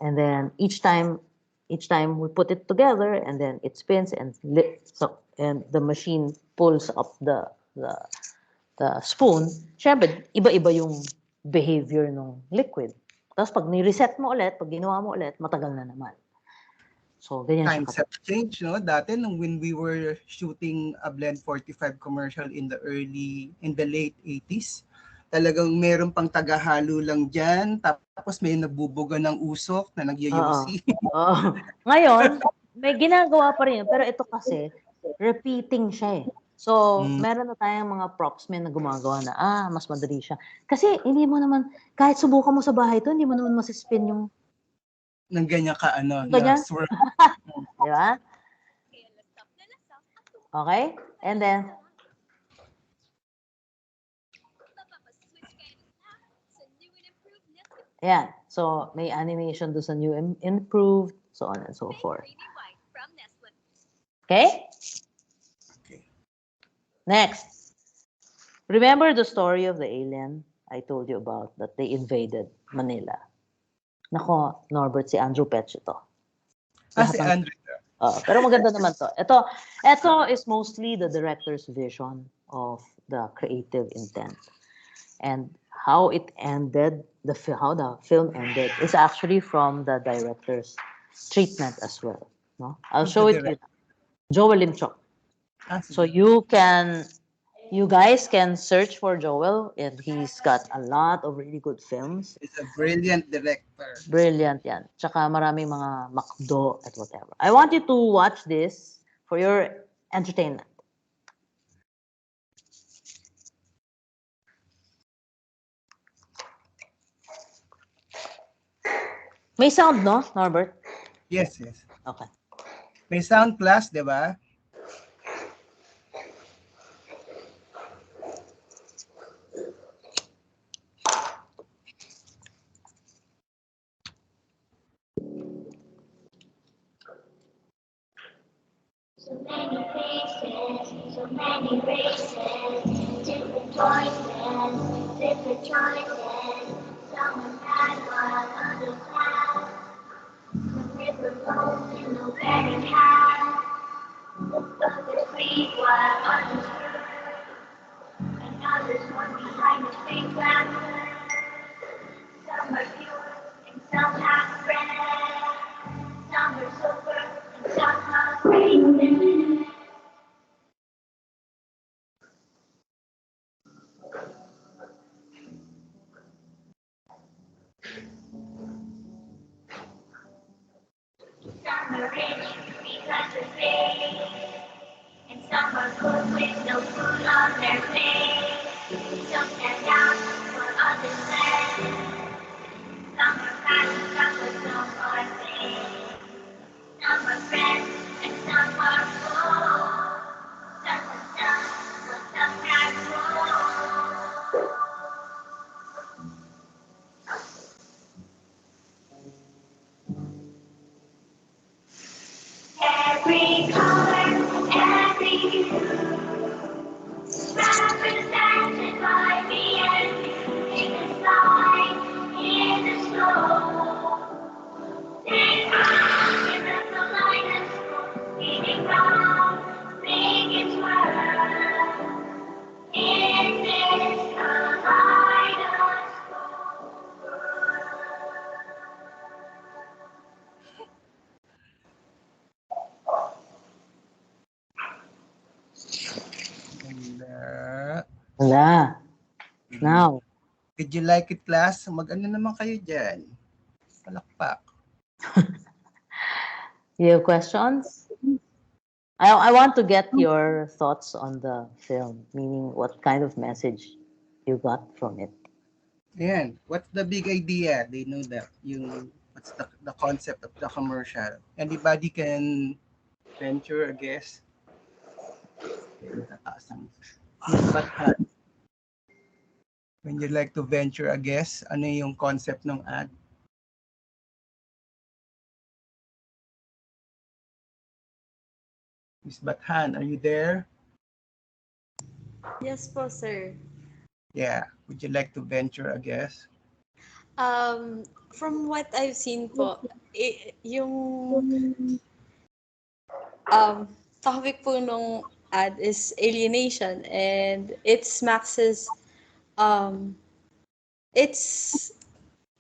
And then each time we put it together, and then it spins and and the machine pulls up the spoon. Syempre, iba-iba yung behavior ng liquid. Tapos pag ni-reset mo ulit, pag ginawa mo ulit, matagal na naman. So, ganyan siya. Times have changed, no? Dati nung when we were shooting a Blend 45 commercial in the late 80s, talagang meron pang tagahalo lang dyan, tapos may nabubuga ng usok na nagyayusi. Oo. Ngayon, may ginagawa pa rin yun, pero ito kasi, repeating siya eh. So, meron na tayong mga propsmen na gumagawa na, mas madali siya. Kasi, hindi mo naman, kahit subukan mo sa bahay to, hindi mo naman masispin yung Nang ganyan ka, ganyan? swirl. Di ba? Okay? And then, yan. So, may animation doon sa new improved, so on and so forth. Okay? Okay. Next. Remember the story of the alien I told you about that they invaded Manila? Nako, Norbert, si Andrew Petch ito. Si Andrew. Pero maganda naman to. Ito is mostly the director's vision of the creative intent. And how it ended, how the film ended, is actually from the director's treatment as well. No? I'll show it to you. Joel Lim Chok. So you guys can search for Joel, and he's got a lot of really good films. He's a brilliant director. Brilliant yan. Tsaka maraming mga makdo at whatever. I want you to watch this for your entertainment. May sound, no, Norbert? Yes. Okay. May sound plus, di ba? So many faces, so many races, different choices, different choices. Some are bad while others have. Some river flows in the very have. Others breathe while others hurt. And others run behind the fake glamour. Some are pure and some have breath. Some are sober and some are crazy. Some are rich because of faith, and some are poor with no food on their plate. Some stand out while others stand. Some are fast, some are fake. Some are friends and some are foes. Some are some, but some have roles. Every color, every hue, represented by me and you, in the sky, in the snow. They come in the kaleidoscope, meaning wrong, make its world. In this kaleidoscope. Wala. Now, Did you like it, class? Mag-ano naman kayo dyan? Palakpak. you have questions? I want to get your thoughts on the film, meaning what kind of message you got from it. Ayan. What's the big idea? They know that. What's the concept of the commercial? Anybody can venture a guess. Tataas ang Miss Bathan, when you like to venture a guess, ano yung concept ng ad? Miss Bathan, are you there? Yes po, sir. Yeah. Would you like to venture a guess? From what I've seen po, yung topic po nung ad is alienation, and it's Max's it's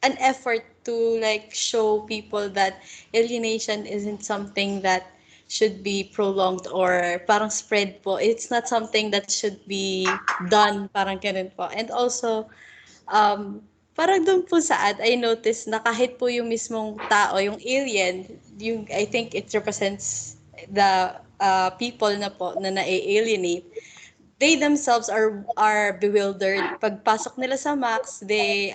an effort to like show people that alienation isn't something that should be prolonged or parang spread po. It's not something that should be done, parang ganun po. And also, parang doon po sa ad, I noticed na kahit po yung mismong tao, yung alien, yung, I think it represents the people na po na na-alienate, they themselves are bewildered. Pagpasok nila sa Max, they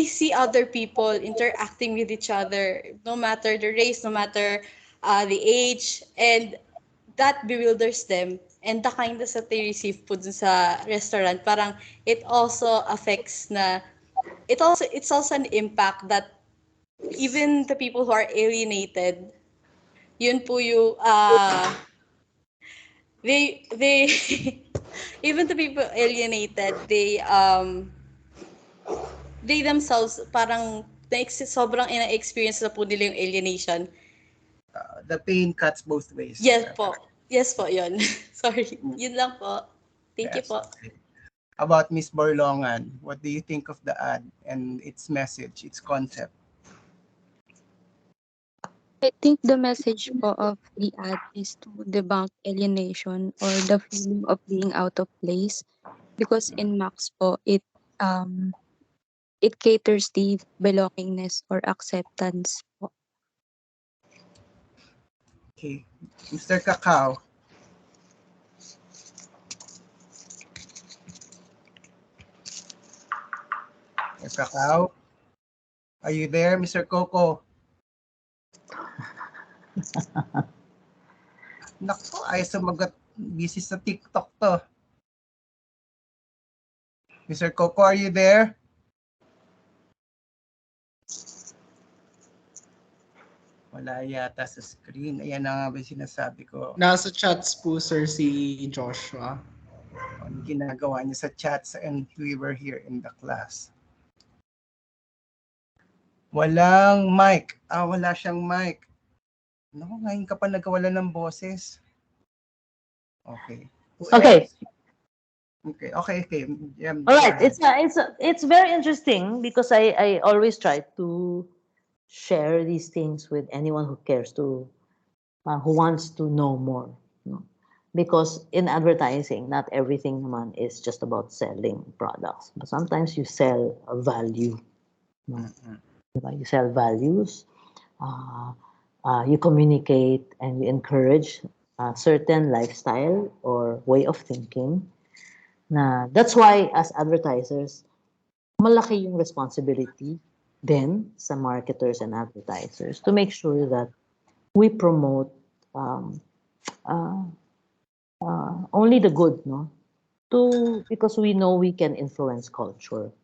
see other people interacting with each other, no matter the race, no matter the age, and that bewilders them. And the kindness that they receive po dun sa restaurant, parang it also affects na, it's also an impact that even the people who are alienated, yun po yung, they, even the people alienated, they themselves parang sobrang ina-experience na po nila yung alienation. The pain cuts both ways. Yes po. Yes po, yun. Sorry. Yun lang po. Thank you Yes, po. okay. About Miss Borlongan, what do you think of the ad and its message, its concept? I think the message po of the ad is to debunk alienation or the feeling of being out of place, because in Max po it caters the belongingness or acceptance po. Okay. Mr. Cacao. Mr. Cacao? Are you there, Mr. Coco? Naku, ay sumagot. Busy sa TikTok to. Mr. Coco, are you there? Wala yata sa screen. Ayan na nga ba sinasabi ko. Nasa chats po, sir, si Joshua. Ang ginagawa niya sa chats and we were here in the class. Walang mic. Wala siyang mic. No, ngayon ka pa nagkawala ng boses. Okay. Who Okay. else? Okay. All right, it's very interesting because I always try to share these things with anyone who cares to who wants to know more. No? Because in advertising, not everything naman is just about selling products, but sometimes you sell a value. No? Diba? You sell values. You communicate and you encourage a certain lifestyle or way of thinking. That's why as advertisers, malaki yung responsibility then sa marketers and advertisers to make sure that we promote only the good, no? Because we know we can influence culture.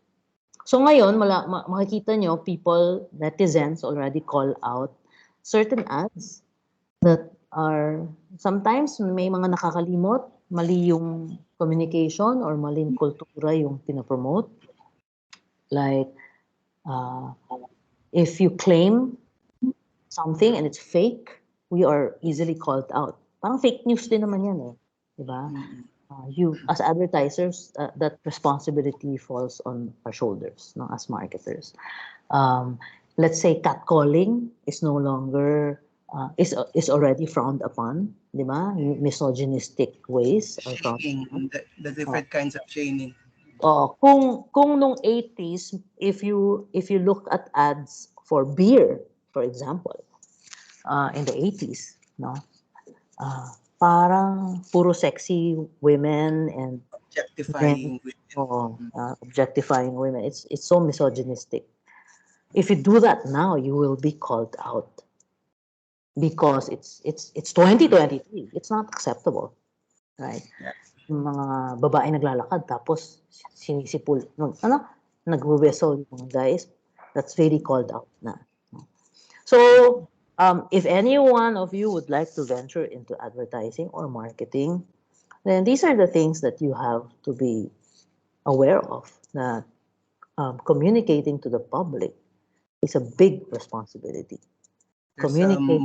So ngayon, makikita nyo, people, netizens already call out certain ads that are, sometimes may mga nakakalimot, mali yung communication or maling kultura yung pinapromote. Like, if you claim something and it's fake, we are easily called out. Parang fake news din naman yan eh. Diba? You, as advertisers, that responsibility falls on our shoulders, no, as marketers. Let's say catcalling is no longer, is already frowned upon, diba? Misogynistic ways are frowned upon. The different kinds of shaming. Kung nung 80s, if you look at ads for beer, for example, in the 80s, no, parang puro sexy women and Objectifying women. Objectifying women. It's so misogynistic. If you do that now, you will be called out because it's 2023. It's not acceptable. right? Yeah. Yung mga babae naglalakad tapos sinisipul, nagwe-whistle yung mga guys. That's really called out na. So, if any one of you would like to venture into advertising or marketing, then these are the things that you have to be aware of. That communicating to the public is a big responsibility. There's a Communicate.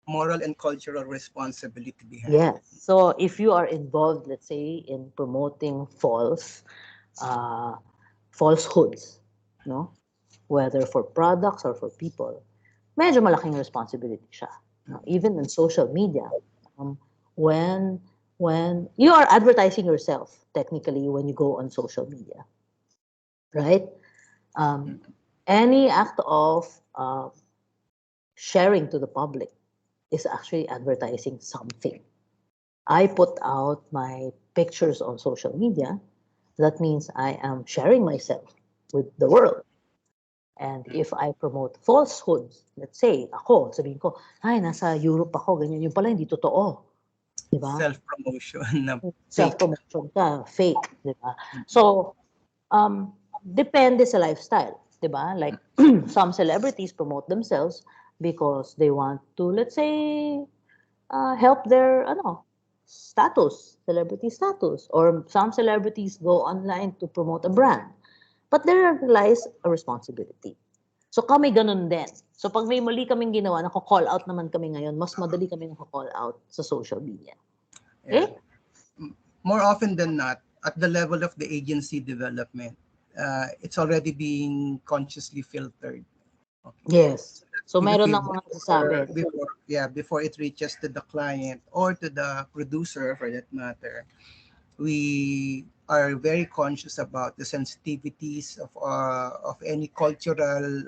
moral and cultural responsibility behind Yes. it. So if you are involved, let's say, in promoting falsehoods, no, whether for products or for people, medyo malaking responsibility siya. No? Even in social media, um, when when you are advertising yourself, technically, when you go on social media, right? Any act of sharing to the public is actually advertising something. I put out my pictures on social media. That means I am sharing myself with the world. And if I promote falsehoods, let's say, ako, sabihin ko, ay, nasa Europe ako, ganyan. Yung pala, hindi totoo. Di ba? Self-promotion na fake. Self-promotion ka, fake. Di ba? So, depende sa lifestyle. Di ba? Like, some celebrities promote themselves because they want to, let's say, help their, celebrity status. Or some celebrities go online to promote a brand. But there lies a responsibility. So kami ganun din. So pag may mali kaming ginawa, nako-call out naman kami ngayon, mas madali kami nako-call out sa social media. Okay? More often than not, at the level of the agency development, it's already being consciously filtered. Okay. Yes. So Even meron ng mga nasasabi. before it reaches to the client or to the producer for that matter, we are very conscious about the sensitivities of any cultural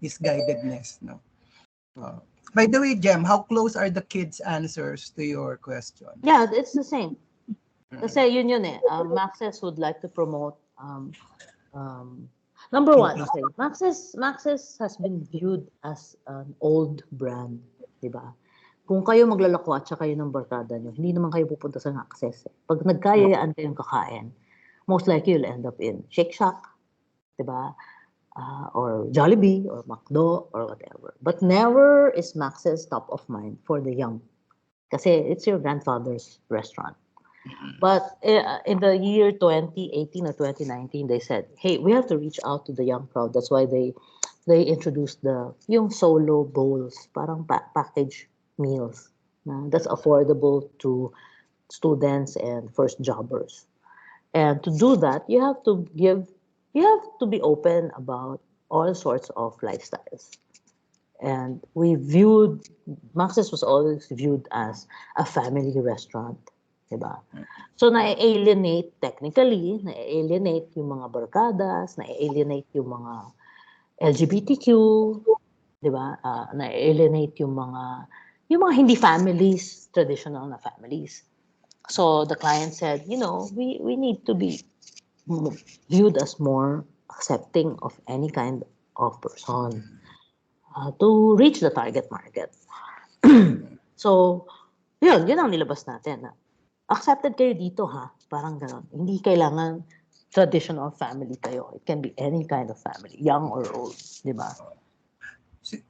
misguidedness. No. By the way, Jem, how close are the kids' answers to your question? Yeah, it's the same. Kasi yun eh. Maxis would like to promote number one, okay. Maxis has been viewed as an old brand, di ba? Kung kayo maglalakwatsa kayo ng barkada nyo, hindi naman kayo pupunta sa Maxis. Pag nagkayayaan kayong kakain, most likely you'll end up in Shake Shack, di ba? Or Jollibee, or McDo, or whatever. But never is Maxis top of mind for the young. Kasi it's your grandfather's restaurant. But in the year 2018 or 2019, they said, hey, we have to reach out to the young crowd. That's why they introduced yung solo bowls, parang package meals. That's affordable to students and first jobbers. And to do that, you have to be open about all sorts of lifestyles. And Maxis was always viewed as a family restaurant. Diba? So, na-alienate yung mga barkadas, na-alienate yung mga LGBTQ, diba? Na-alienate yung mga hindi families, traditional na families. So, the client said, we need to be viewed as more accepting of any kind of person to reach the target market. So, yun ang nilabas natin. Accepted kayo dito ha, parang gano'n. Hindi kailangan traditional family kayo. It can be any kind of family, young or old, di ba?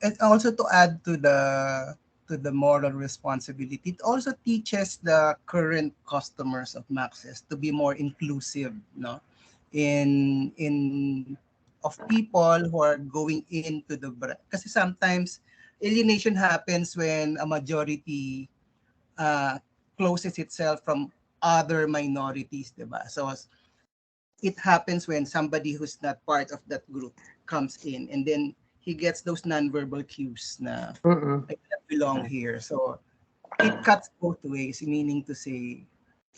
And also to add to the moral responsibility, it also teaches the current customers of Maxis to be more inclusive, no? In of people who are going into the brand. Kasi sometimes alienation happens when a majority closes itself from other minorities, diba? So it happens when somebody who's not part of that group comes in, and then he gets those nonverbal cues na I don't belong here. So it cuts both ways, meaning to say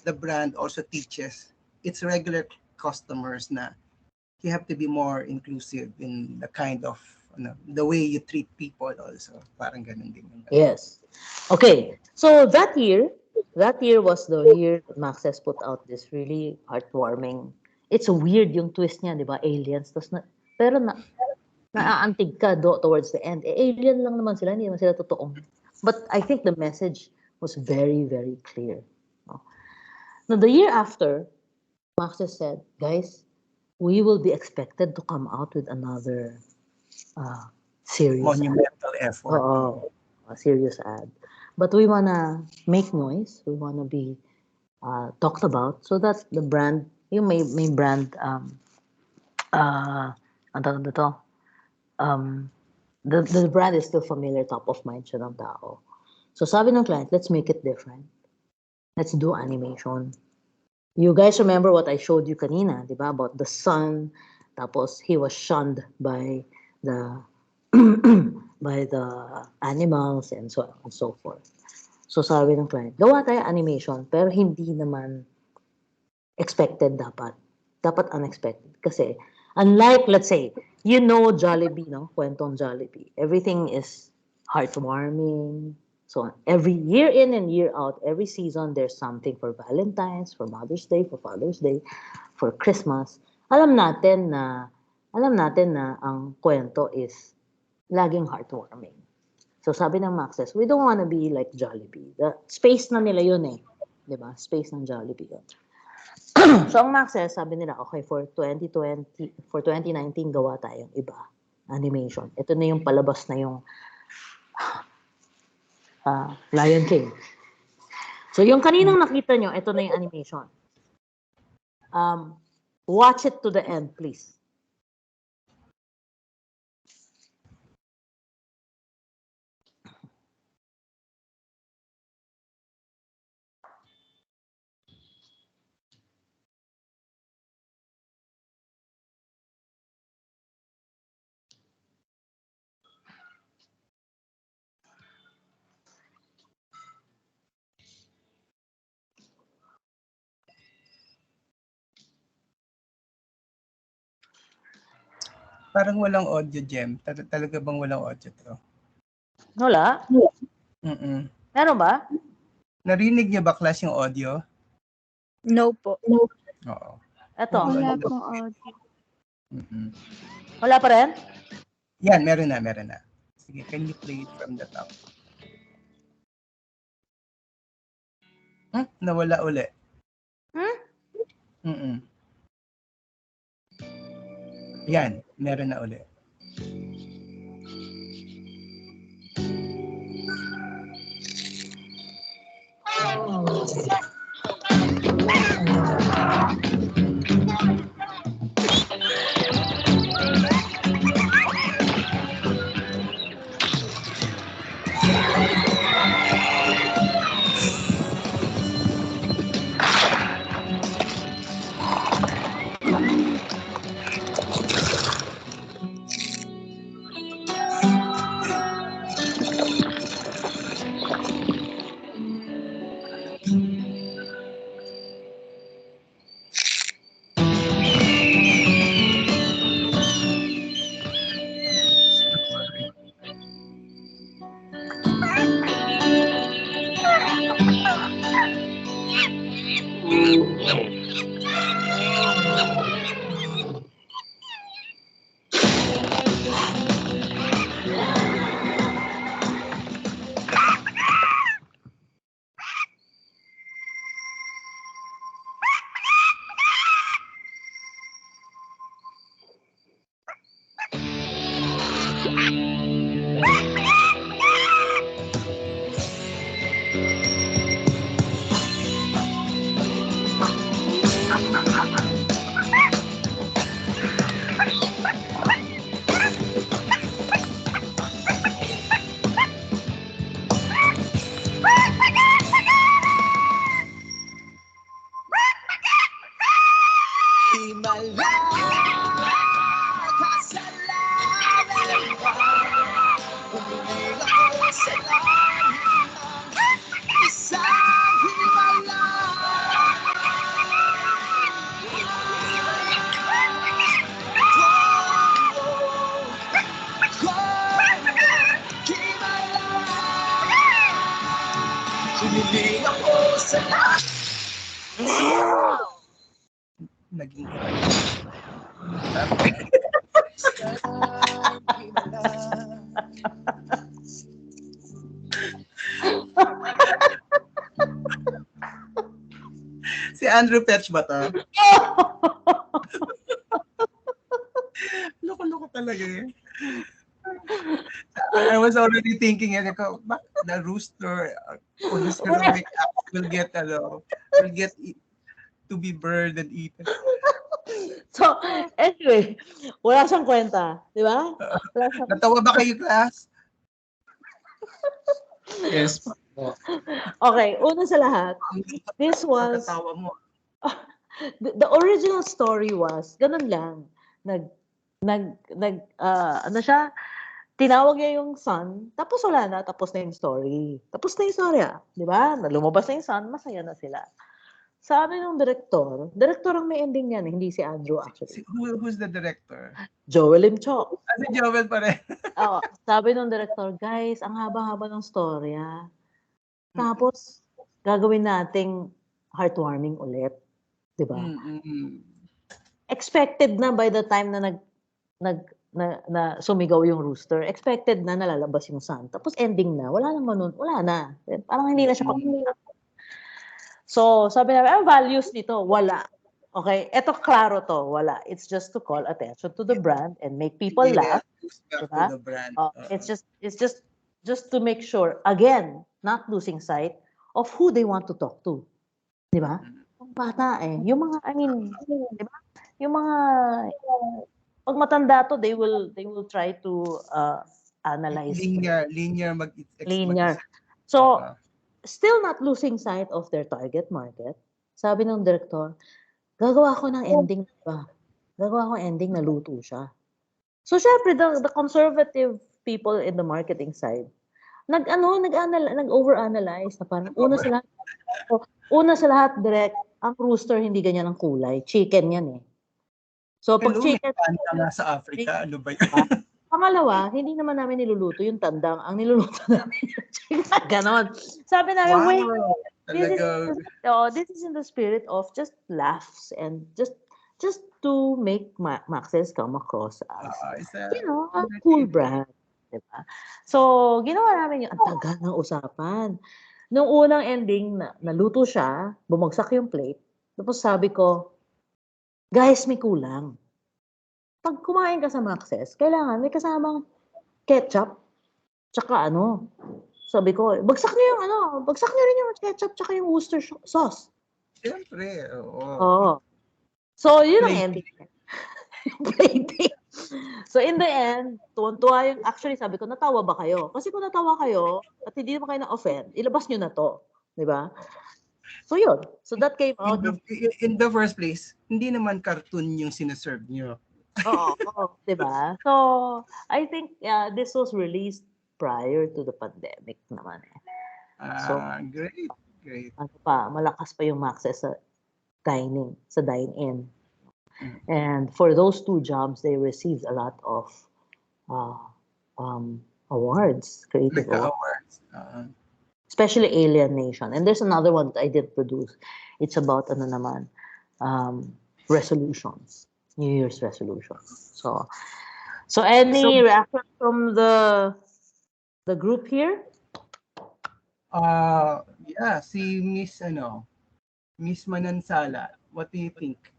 the brand also teaches its regular customers na you have to be more inclusive in the kind of the way you treat people also. Parang ganun din. Yes. Okay. So that year was the year that Maxis put out this really heartwarming. It's weird yung twist niya, di ba? Aliens. Pero naaantig ka towards the end. Alien lang naman sila, hindi naman sila totoong. But I think the message was very, very clear. Now, the year after, Maxis said, guys, we will be expected to come out with another serious ad. Monumental effort. Oo, a serious ad. But we wanna make noise. We wanna be talked about so that the brand, yung may brand, ang tawag dito, the brand is still familiar, top of mind siya ng tao. So sabi ng client, let's make it different. Let's do animation. You guys remember what I showed you kanina, di ba? About the sun, tapos he was shunned by the by the animals and so on and so forth. So sabi ng client, gawa tayo animation, pero hindi naman expected dapat. Dapat unexpected. Kasi, unlike, let's say, you know Jollibee, no? Kwentong Jollibee. Everything is heartwarming. So, every year in and year out, every season, there's something for Valentine's, for Mother's Day, for Father's Day, for Christmas. Alam natin na ang kwento is laging heartwarming. So, sabi ng Maxes, we don't wanna be like Jollibee. The space na nila yun eh. Diba? Space ng Jollibee yun. So, ang Maxes, sabi nila, okay, for 2019, gawa tayong iba. Animation. Ito na yung palabas na yung Lion King. So, yung kaninang nakita nyo, ito na yung animation. Watch it to the end, please. Parang walang audio, Jem. Talaga bang walang audio to? Wala? Mm-mm. Meron ba? Narinig niyo ba, class, yung audio? No po. Oo. Ito. Wala pong audio. Mm-mm. Wala pa rin? Yan, meron na. Sige, can you play it from the top? Nawala uli. Mm-mm. Yan, meron na uli. Naging si Si Andrew Petch ba to? Loko-loko talaga eh. I was already thinking, bakit the rooster on his heroic act will get to be burned and eaten. So, anyway, wala siyang kwenta. Di ba? Wala siyang... Natawa ba kayo, class? Yes. Okay, una sa lahat, this was... Pagkatawa mo. The original story was, ganun lang. Ano siya, tinawag niya yung son, tapos wala na, tapos na yung story. Tapos na yung story, di ba? Lumabas na yung son, masaya na sila. Sabi ng director ang may ending yan, hindi si Andrew actually. Who's the director? Joel Lim Chok. Si Joel pa rin. Sabi ng director, guys, ang haba-haba ng storya. Tapos, gagawin nating heartwarming ulit. Diba? Expected na by the time na sumigaw yung rooster, expected na nalalabas yung sun. Tapos ending na, wala naman nun, wala na. Parang hindi na siya So, sabi namin, values nito, wala. Okay? Ito, klaro to, wala. It's just to call attention to the brand and make people laugh. Diba? To the brand. It's just to make sure, again, not losing sight of who they want to talk to. Diba? Bata eh. Yung mga, diba? Yung mga, pag matanda to, they will try to analyze. Linear. So, still not losing sight of their target market. Sabi ng director, gagawa ko ng ending ba? Gagawa ko ending na luto siya. So, syempre, the conservative people in the marketing side, nag-overanalyze na parang una sa lahat, direct, ang rooster hindi ganyan ang kulay. Chicken yan eh. So, pag chicken... Nga sa Africa, ano ba yun? Pangalawa, hindi naman namin niluluto yung tandang. Ang niluluto namin yung chicken. Ganon. Sabi namin, wait, this is in the spirit of just laughs and just to make Max's come across as, a cool brand. Diba? So, ginawa namin yung tagal ng usapan. Nung unang ending, naluto siya, bumagsak yung plate. Tapos sabi ko, guys, may kulang. Pag kumain ka sa Max's, kailangan may kasamang ketchup, tsaka sabi ko, bagsak niyo rin yung ketchup tsaka yung Worcester sauce. Siyempre, oo. So, yun ang ending. Plating. So, in the end, tuwan-tuwa yung, actually, sabi ko, natawa ba kayo? Kasi kung natawa kayo, at hindi naman kayo na-offend, ilabas nyo na to. Di ba? So, yun. So, that came out. In the first place, hindi naman cartoon yung sinaserve nyo. Oo, di ba? So, I think this was released prior to the pandemic naman eh. So, great. Malakas pa yung Max's sa dine-in. And for those two jobs, they received a lot of awards, creative awards. Especially Alien Nation. And there's another one that I did produce. It's about resolutions, New Year's resolutions. So any reaction from the group here? Yeah, si Miss Manansala. What do you think?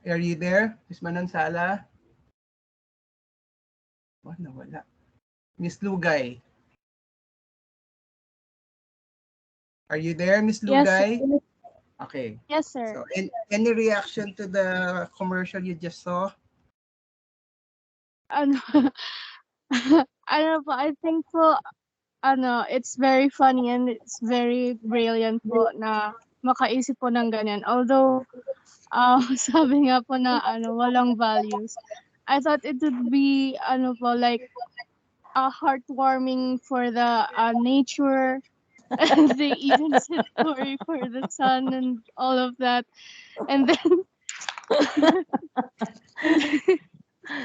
Are you there, Miss Manansala? Wala. Miss Lugay. Are you there, Miss Lugay? Yes, okay. Yes, sir. So, any reaction to the commercial you just saw? I think po, it's very funny and it's very brilliant po na makaisip po ng ganyan. Although, sabi nga po na walang values. I thought it would be like heartwarming for the nature. They even said sorry for the sun and all of that. And then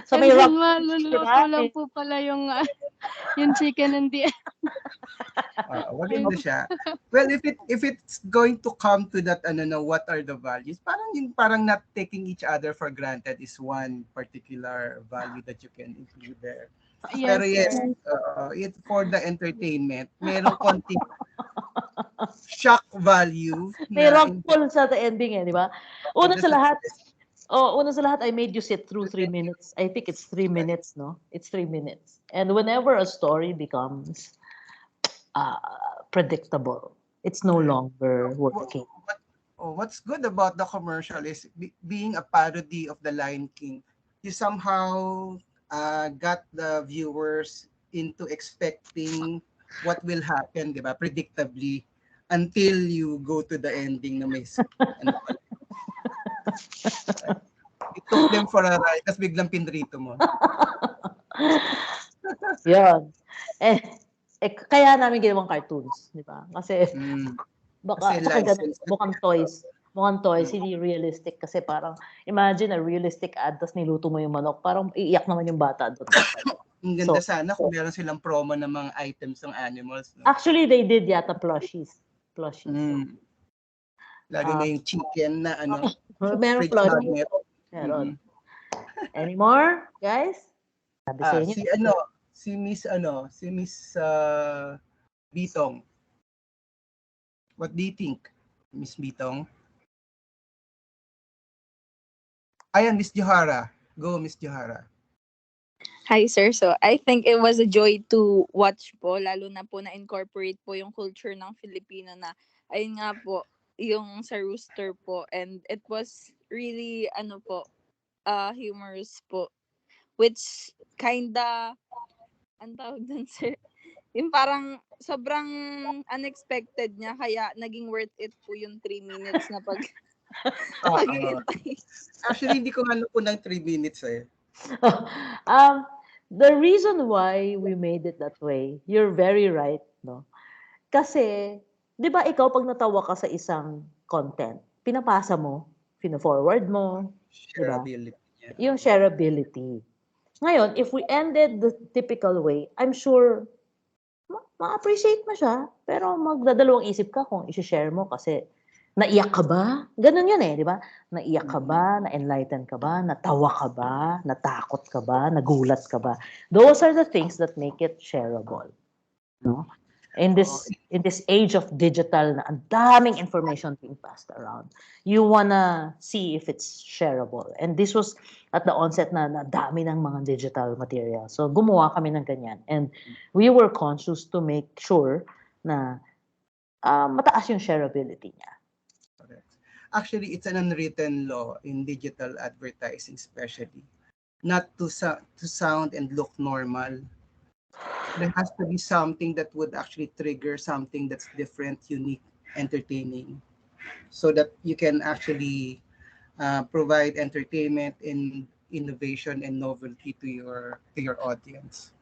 So may rock maluluto lang po pala yung chicken and the Maganda siya. Well, if it's going to come to that, what are the values? Parang not taking each other for granted is one particular value that you can include there. Pero Yes, yes, sir. it for the entertainment, merong konting shock value May na rumble sa the ending eh, di ba? in Una the sa lahat, success. una sa lahat, I made you sit through 3 minutes. I think it's 3 minutes, no? It's 3 minutes. And whenever a story becomes uh, predictable, it's no longer What, working. what's good about the commercial is being a parody of the Lion King. You somehow got the viewers into expecting what will happen, di ba? Predictably until you go to the ending na may ano, it took them for a ride, tapos biglang pinrito mo. Yun. Kaya namin ginawang cartoons, di ba? Kasi Mm. baka, Kasi tsaka ganun, license. mukhang toys. Mukhang toys, hindi realistic. Kasi parang, imagine a realistic ad, tapos niluto mo yung manok. Parang iiyak naman yung bata doon. Ang ganda sana kung meron silang promo ng mga items ng animals. No? Actually, they did yata plushies. Plushies. Mm. Lalo na yung chicken na ano, Meron fridge plushie. magnet. Meron. Any more, guys? Sabi sa inyo. Si Miss Bitong. What do you think, Miss Bitong? Ayan, Miss Johara. Go, Miss Johara. Hi, sir. So, I think it was a joy to watch po, lalo na po na-incorporate po yung culture ng Filipino na, ayun nga po, yung sa rooster po. And it was really, humorous po. Which kinda, ang tawag dun, sir, yung parang sobrang unexpected niya, kaya naging worth it po yung 3 minutes na paghihintay. Actually, hindi ko nga po ng 3 minutes eh. The reason why we made it that way, you're very right, no? Kasi, di ba ikaw pag natawa ka sa isang content, pinapasa mo, pina-forward mo, di ba? Shareability. Yung shareability. Ngayon, if we ended the typical way, I'm sure ma-appreciate mo siya, pero magdadalawang isip ka kung i-share mo kasi naiyak ka ba? Ganun yun eh, di ba? Naiyak ka ba? Na-enlighten ka ba? Natawa ka ba? Natakot ka ba? Nagulat ka ba? Those are the things that make it shareable. No? In this age of digital na ang daming information being passed around, you wanna see if it's shareable. And this was at the onset na dami ng mga digital material. So gumawa kami ng ganyan. And we were conscious to make sure na mataas yung shareability niya. Actually, it's an unwritten law in digital advertising especially, not to sound and look normal. There has to be something that would actually trigger something that's different, unique, entertaining, so that you can actually provide entertainment and innovation and novelty to your audience.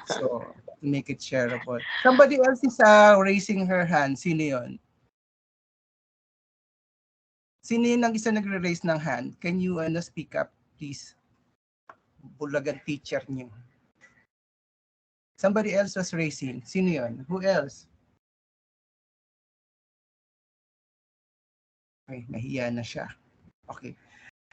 So, to make it shareable. Somebody else is raising her hand. Sino yun? Sino yun ang isa nagre-raise ng hand? Can you speak up, please? Bulagan teacher niyo. Somebody else was raising. Sino yun? Who else? Okay, nahiya na siya. Okay.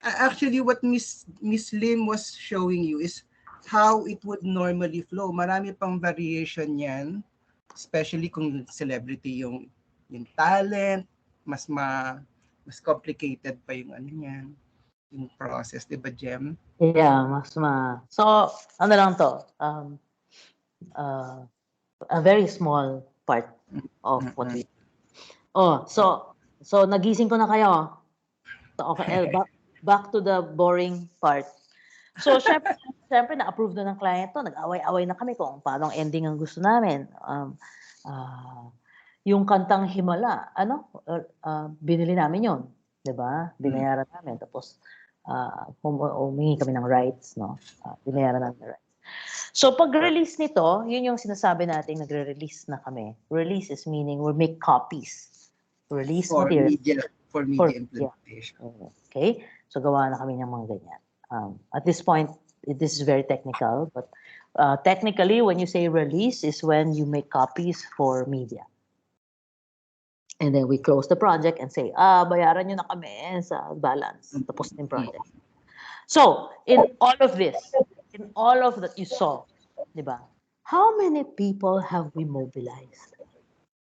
Actually, what Miss Lim was showing you is how it would normally flow. Marami pang variation yan, especially kung celebrity yung talent, mas complicated pa yung yung process, di ba, Jem? Yeah, So, ano lang to, a very small part of what we. So nagising ko na kayo. So, okay, back to the boring part. So, syempre na-approve na ng client to. Nag-away-away na kami kung paano ending ang gusto namin. Yung kantang Himala, binili namin yon, 'di ba? Binayaran namin, tapos humingi kami ng rights, no? Binayaran namin ng rights. So pag-release nito, yun yung sinasabi natin, nagre-release na kami. Release is meaning we make copies. Release for material. media implementation. Yeah. Okay? So gawa na kami ng mga ganyan. At this point, this is very technical, but technically, when you say release is when you make copies for media. And then we close the project and say, bayaran nyo na kami sa balance. Tapos yung project. So, in all of that you saw, di ba? How many people have we mobilized?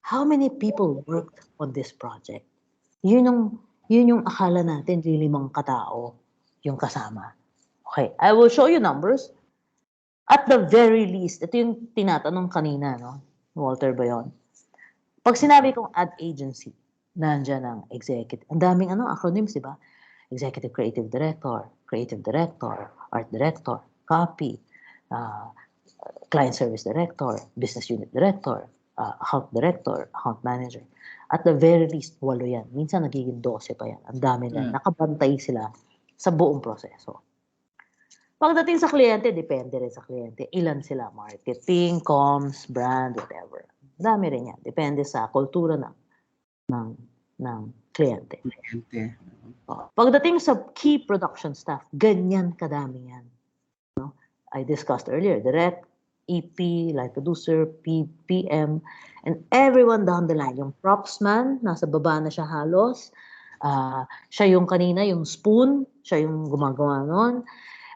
How many people worked on this project? Yun yung akala natin, really mga katao yung kasama. Okay, I will show you numbers. At the very least, ito yung tinatanong kanina, no? Walter ba yun? Pag sinabi kong ad agency, nandyan ang executive. Ang daming acronyms, di ba? Executive Creative Director, Art Director, Copy, Client Service Director, Business Unit Director, Account Director, Account Manager. At the very least, 8 yan. Minsan nagiging 12 pa yan. Ang dami na. Nakabantay sila sa buong proseso. Pagdating sa kliyente, depende rin sa kliyente. Ilan sila? Marketing, comms, brand, whatever. Dami rin yan. Depende sa kultura ng kliyente. Pagdating sa key production staff, ganyan kadami yan. No? I discussed earlier, direct, EP, live producer, PM, and everyone down the line. Yung props man, nasa baba na siya halos. Siya yung kanina, yung spoon, siya yung gumagawa nun.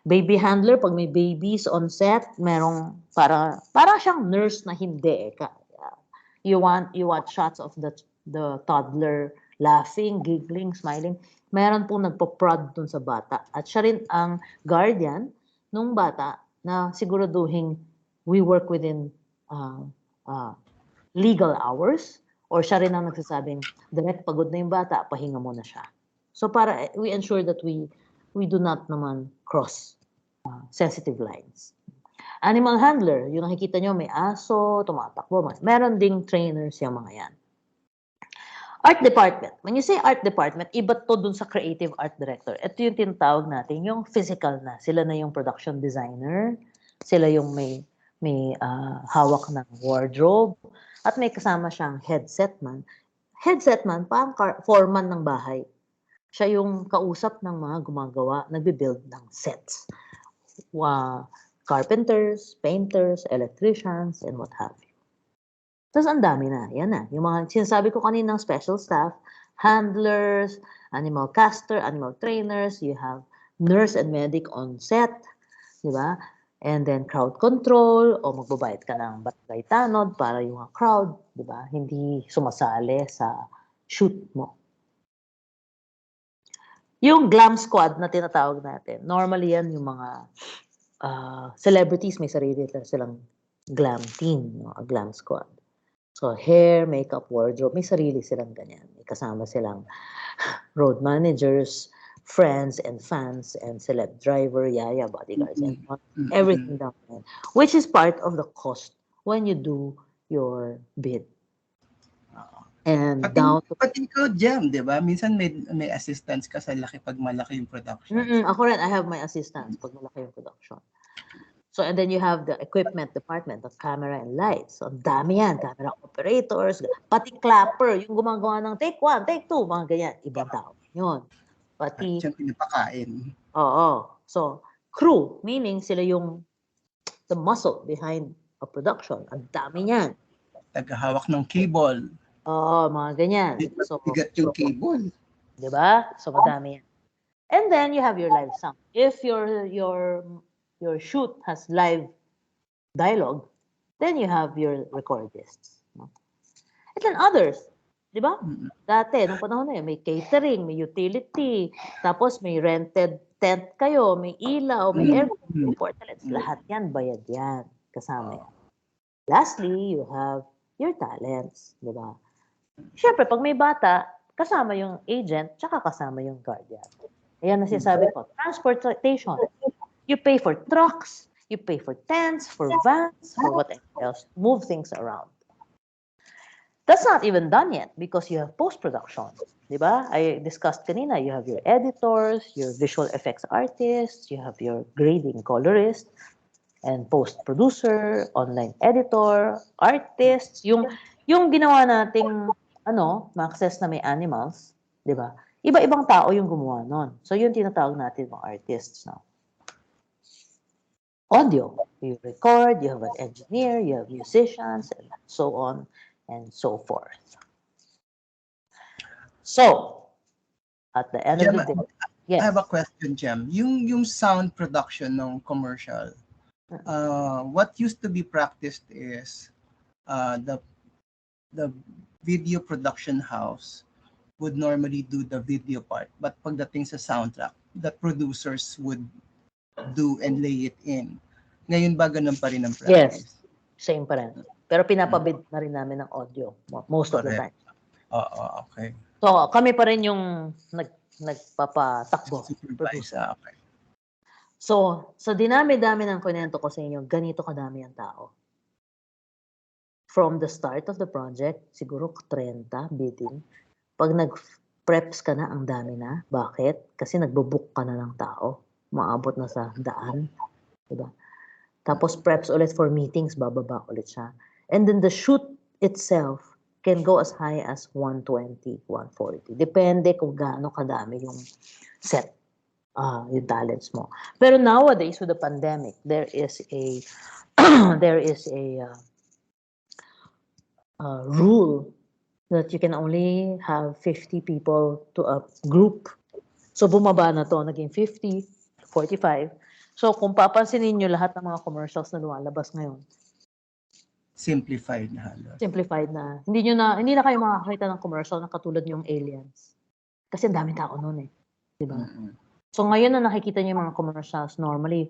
Baby handler, pag may babies on set, merong para siyang nurse na hindi. You want shots of the toddler laughing, giggling, smiling. Meron pong nagpo-prod dun sa bata. At siya rin ang guardian nung bata na siguraduhin we work within legal hours, or siya rin ang nagsasabing, direct pagod na yung bata, pahinga muna siya. So para we ensure that we do not naman cross sensitive lines. Animal handler, yung nakikita nyo, may aso, tumatakbo. Meron ding trainers yung mga yan. Art department. When you say art department, iba to dun sa creative art director. Ito yung tinatawag natin, yung physical na. Sila na yung production designer. Sila yung may hawak ng wardrobe. At may kasama siyang headset man. Headset man, parang foreman ng bahay. Siya yung kausap ng mga gumagawa, nagbe-build ng sets. Carpenters, painters, electricians, and what have you. Tapos ang dami na. Yan na. Yung mga sinasabi ko kanina ng special staff, handlers, animal caster, animal trainers, you have nurse and medic on set, di ba? And then crowd control, o magbabayad ka ng barangay tanod para yung mga crowd, di ba? Hindi sumasali sa shoot mo. Yung glam squad na tinatawag natin, normally yan yung mga celebrities, may sarili silang glam team, no? A glam squad. So hair, makeup, wardrobe, may sarili silang ganyan. May kasama silang road managers, friends and fans, and celeb driver, yaya, bodyguards, and everything down there, which is part of the cost when you do your bid. And pati ikaw, Jam, di ba? Minsan may assistance ka sa laki pag malaki yung production. Ako rin, I have my assistants pag malaki yung production. So, and then you have the equipment department, the camera and lights. So, dami yan. Camera operators, pati clapper, yung gumagawa ng take 1, take 2, mga ganyan. Ibang tao. Yun. Pati... Siyang pinapakain. Oo. So, crew, meaning sila yung the muscle behind a production. Ang dami yan. Tagahawak ng cable. Oo, mga ganyan. So, bigat yung cable. Diba? So, madami yan. And then, you have your live sound. If your shoot has live dialogue, then you have your recordists. No? And then others, di ba? Dati, nung panahon na yun, may catering, may utility, tapos may rented tent kayo, may ilaw, may aircon, portalets, lahat yan, bayad yan, kasama yan. Lastly, you have your talents, di ba? Siyempre, pag may bata, kasama yung agent, tsaka kasama yung guardian. Ayan na sinasabi ko, transportation. You pay for trucks, you pay for tents, for vans, for what else, move things around. That's not even done yet because you have post-production, di ba? I discussed kanina, you have your editors, your visual effects artists, you have your grading colorist, and post-producer, online editor, artists, yung ginawa nating Maxes na may animals, di ba? Iba-ibang tao yung gumawa nun. So yun tinatawag natin mga artists now. Audio, you record, you have an engineer, you have musicians, and so on and so forth. So, at the end of the day, yes. I have a question, Jem. Yung sound production ng commercial, What used to be practiced is the video production house would normally do the video part, but pagdating sa soundtrack, the producers would do and lay it in. Ngayon ba ganun pa rin ang Yes, practice? same pa rin. Pero pinapabid na rin namin ng audio most of the Correct. time. Oo, okay. So, kami pa rin yung nagpapatakbo. Supervise, okay. So, sa dinami-dami ng kunento ko sa inyo, ganito kadami ang tao. From the start of the project, siguro 30 bidding. Pag nag-preps ka na, ang dami na. Bakit? Kasi nagbo-book ka na ng tao. Maabot na sa daan. Diba? Tapos preps ulit for meetings, bababa ulit siya. And then the shoot itself can go as high as 120, 140. Depende kung gaano kadami yung set, yung talents mo. Pero nowadays, with the pandemic, there is a rule that you can only have 50 people to a group. So bumaba na to, naging 50, 45. So kung papansinin niyo lahat ng mga commercials na lumalabas ngayon, simplified na halos. Simplified na. Hindi na kayo makakita ng commercial na katulad yung Aliens. Kasi ang daming tao noon eh. Diba? So ngayon na nakikita niyo yung mga commercials, normally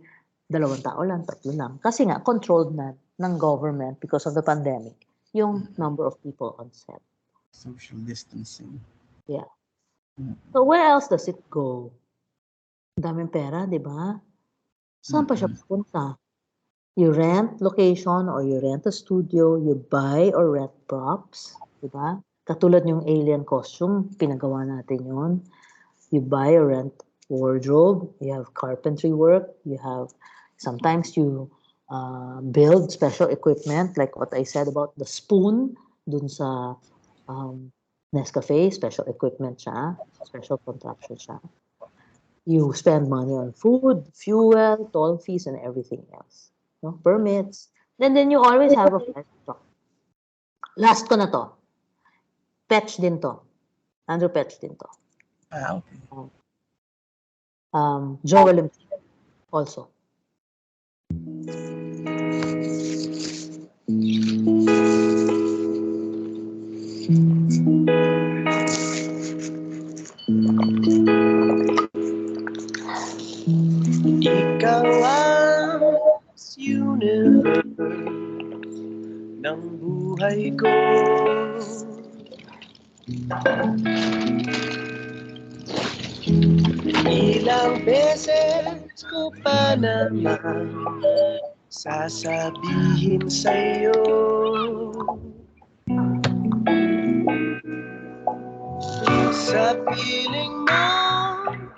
2 tao lang, 3 lang. Kasi nga, controlled na ng government because of the pandemic yung number of people on set. Social distancing. Yeah. So where else does it go? Ang daming pera, di ba? Saan pa siya pupunta? You rent location or you rent a studio, you buy or rent props, di ba? Katulad yung alien costume, pinagawa natin yon. You buy or rent wardrobe, you have carpentry work, you have, sometimes you build special equipment, like what I said about the spoon, dun sa Nescafe, special equipment siya, special contraption siya. You spend money on food, fuel, toll fees, and everything else. No? Permits. And then you always have a fire truck. Last ko na to. Petch din to. Andrew Petch din to. Okay. Joel also. Ikaw ang universe ng buhay ko. Ilang beses ko pa naman sasabihin sa'yo, sa piling mo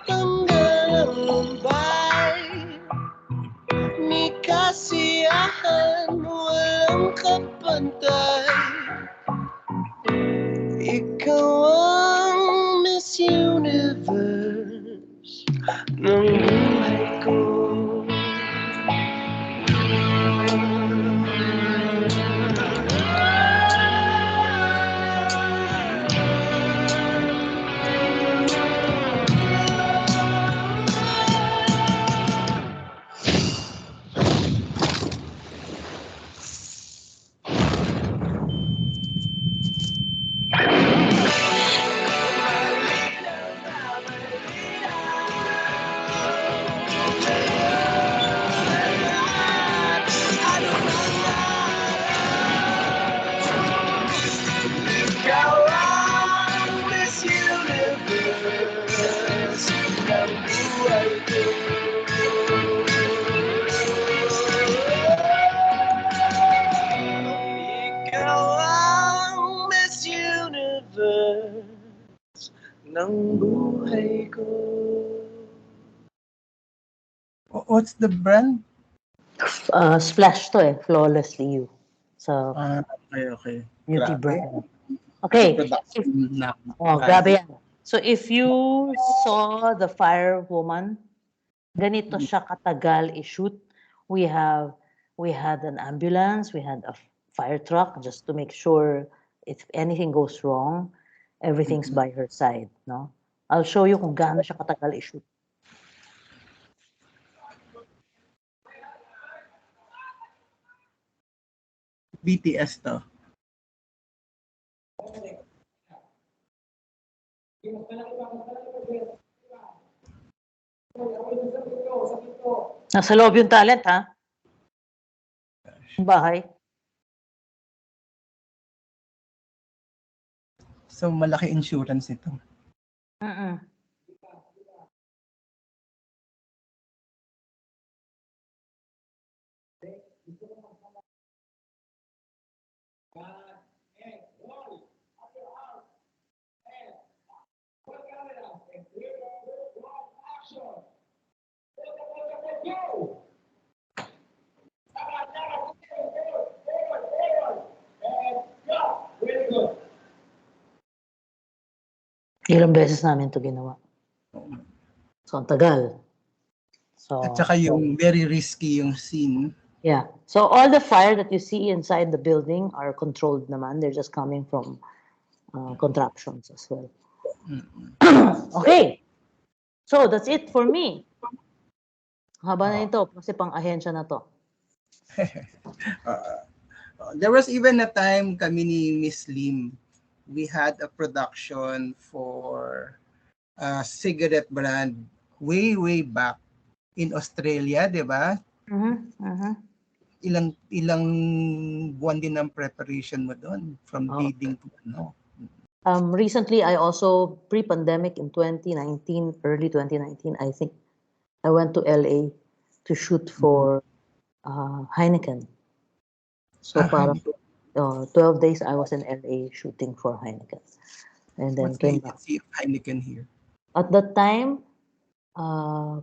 hanggang ang Mumbai, ni kasiyahan walang kapantay. Ikaw ang Miss Universe ng buhay ko. Ng buhay ko. What's the brand? Splash to eh. Flawlessly You. So, okay. beauty Grabe. brand. Okay. Grabe yan. So, if you saw The Fire Woman, ganito siya katagal i-shoot. We had an ambulance, we had a fire truck just to make sure if anything goes wrong, everything's by her side, no? I'll show you kung gaano siya katagal i-shoot. BTS to. Nasa loob yung talent, ha? Bahay. So malaki insurance ito. Mm-mm. Ilang beses namin ito ginawa. So, ang tagal. So, At saka yung very risky yung scene. yeah. So, all the fire that you see inside the building are controlled naman. They're just coming from contraptions as well. Okay. So, that's it for me. Haba na ito kasi pang ahensya na to. There was even a time kami ni Miss Lim, we had a production for a cigarette brand way back in Australia, di ba? Ilang buwan din ang preparation mo doon from bidding to ano? Recently, I also, pre-pandemic in 2019, early 2019, I think, I went to LA to shoot for Heineken. So, parang 12 days I was in LA shooting for Heineken. And then What's the came back. agency of Heineken here? At that time,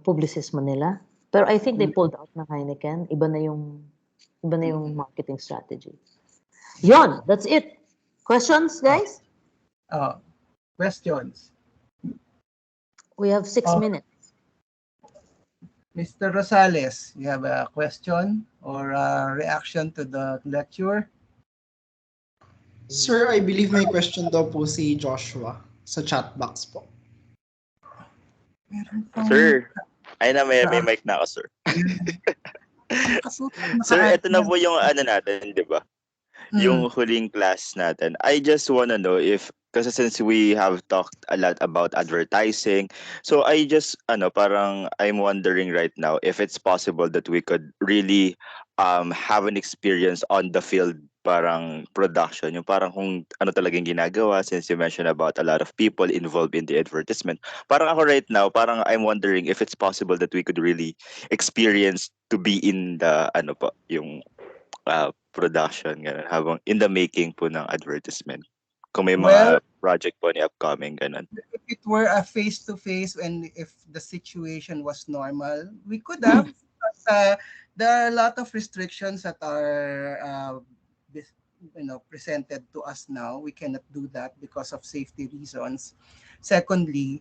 Publicis Manila. Pero I think they pulled out ng Heineken. Iba na yung marketing strategy. Yon, that's it. Questions, guys? Questions? We have 6 minutes. Mr. Rosales, you have a question or a reaction to the lecture? Sir, I believe may question daw po si Joshua sa chat box po. Sir, ay na may mic na ako, sir. Sir, ito na po yung ano natin, di ba? Yung huling class natin. I just wanna know if, kasi since we have talked a lot about advertising, so I just, parang I'm wondering right now if it's possible that we could really have an experience on the field parang production, yung parang kung ano talagang ginagawa, since you mentioned about a lot of people involved in the advertisement. Parang ako right now, parang I'm wondering if it's possible that we could really experience to be in the, yung production, ganun, habang in the making po ng advertisement. Kung may mga project po ni upcoming, ganun. If it were a face-to-face and if the situation was normal, we could have. There are a lot of restrictions that are presented to us now. We cannot do that because of safety reasons. Secondly,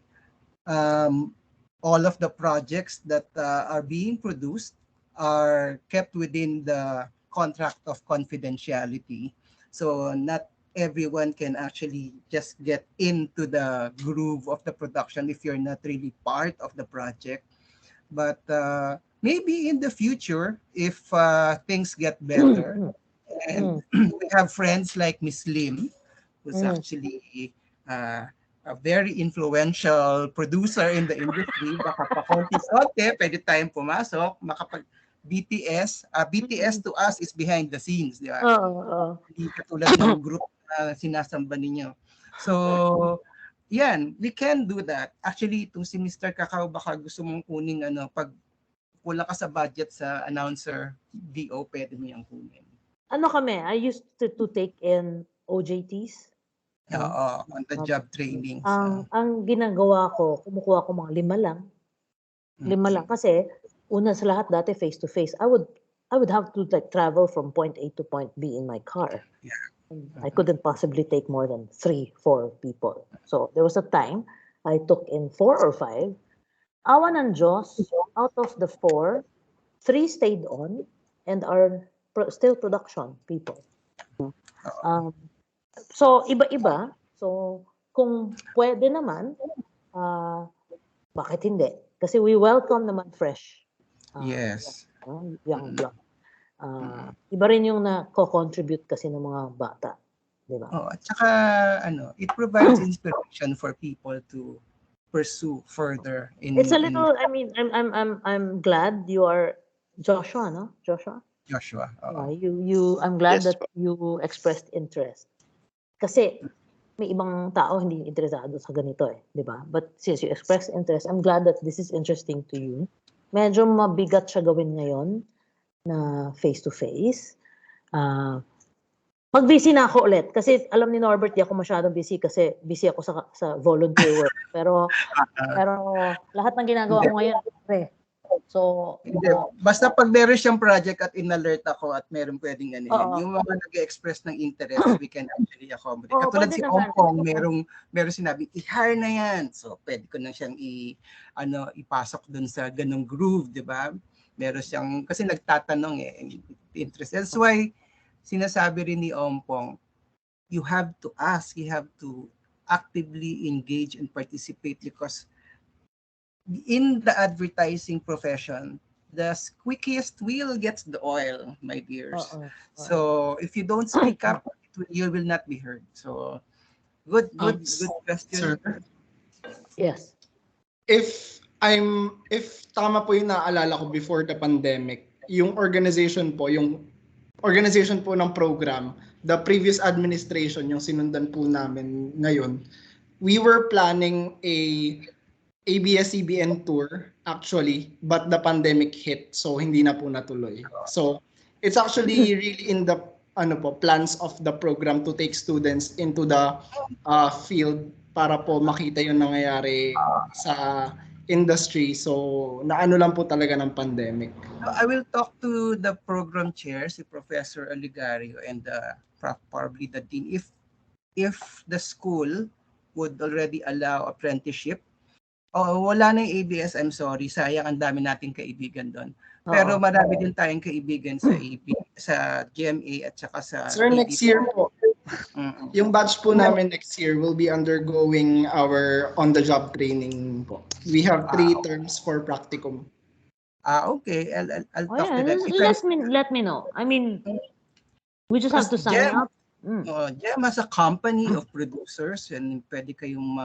all of the projects that are being produced are kept within the contract of confidentiality. So not everyone can actually just get into the groove of the production if you're not really part of the project. But maybe in the future, if things get better, and we have friends like Miss Lim, who's actually a very influential producer in the industry, baka pa konti-konti, pwede tayong pumasok, BTS. BTS to us is behind the scenes, di ba? Hindi katulad ng group na sinasamba ninyo. So, yan, we can do that. Actually, itong si Mr. Kakao, baka gusto mong kuning pag kulang ka sa budget sa announcer, VO, pwede mo yung kunin. Ano kami, I used to take in OJTs. On the job trainings. Ang ginagawa ko, kumukuha ko mga 5 lang. 5 lang kasi una sa lahat dati face to face. I would have to travel from point A to point B in my car. I couldn't possibly take more than 3-4 people. So there was a time I took in 4 or 5. Awa ng Diyos, out of the 4, 3 stayed on and are still production people. So iba-iba. So kung pwede naman, bakit hindi? Kasi we welcome naman fresh. Yes. Young blood. Iba rin yung na-contribute kasi ng mga bata. Di ba? Oh, at saka it provides inspiration for people to pursue further in It's a little, I mean, I'm glad you are Joshua, no? Joshua? Joshua. I'm glad Yes that you expressed interest. Kasi may ibang tao hindi interesado sa ganito di ba? But since you expressed interest, I'm glad that this is interesting to you. Medyo mabigat siya gawin ngayon na face-to-face. Mag-busy na ako ulit kasi alam ni Norbert di ako masyadong busy kasi busy ako sa volunteer work. Pero lahat ng ginagawa ko ngayon So, basta pag meron siyang project at in-alert ako at meron pwedeng yung mga nag-express ng interest, we can actually accommodate. Katulad si Ompong, merong sinabi, i-hire na yan. So, pwede ko na siyang ipasok dun sa ganong groove, di ba? Meron siyang, kasi nagtatanong interest. That's why, sinasabi rin ni Ompong, you have to ask, you have to actively engage and participate because in the advertising profession, the squeakiest wheel gets the oil, my dears. So if you don't speak up, you will not be heard. So good question. Sir. Yes. If tama po yung naalala ko before the pandemic, yung organization po ng program, the previous administration, yung sinundan po namin ngayon, we were planning a ABS-CBN tour actually, but the pandemic hit, so hindi na po natuloy. So it's actually really in the plans of the program to take students into the field para po makita yung nangyayari sa industry. So naano lang po talaga ng pandemic. I will talk to the program chair, si Professor Oligario, and probably the dean if the school would already allow apprenticeship. Wala na yung ABS, I'm sorry. Sayang, ang dami nating kaibigan doon. Pero marami din tayong kaibigan sa GMA at saka sa Sir, next year po. Yung batch po namin next year will be undergoing our on-the-job training po. We have 3 terms for practicum. Okay. I'll talk to them. Let me know. I mean, we just have to sign up. GEM as a company of producers, and pwede kayong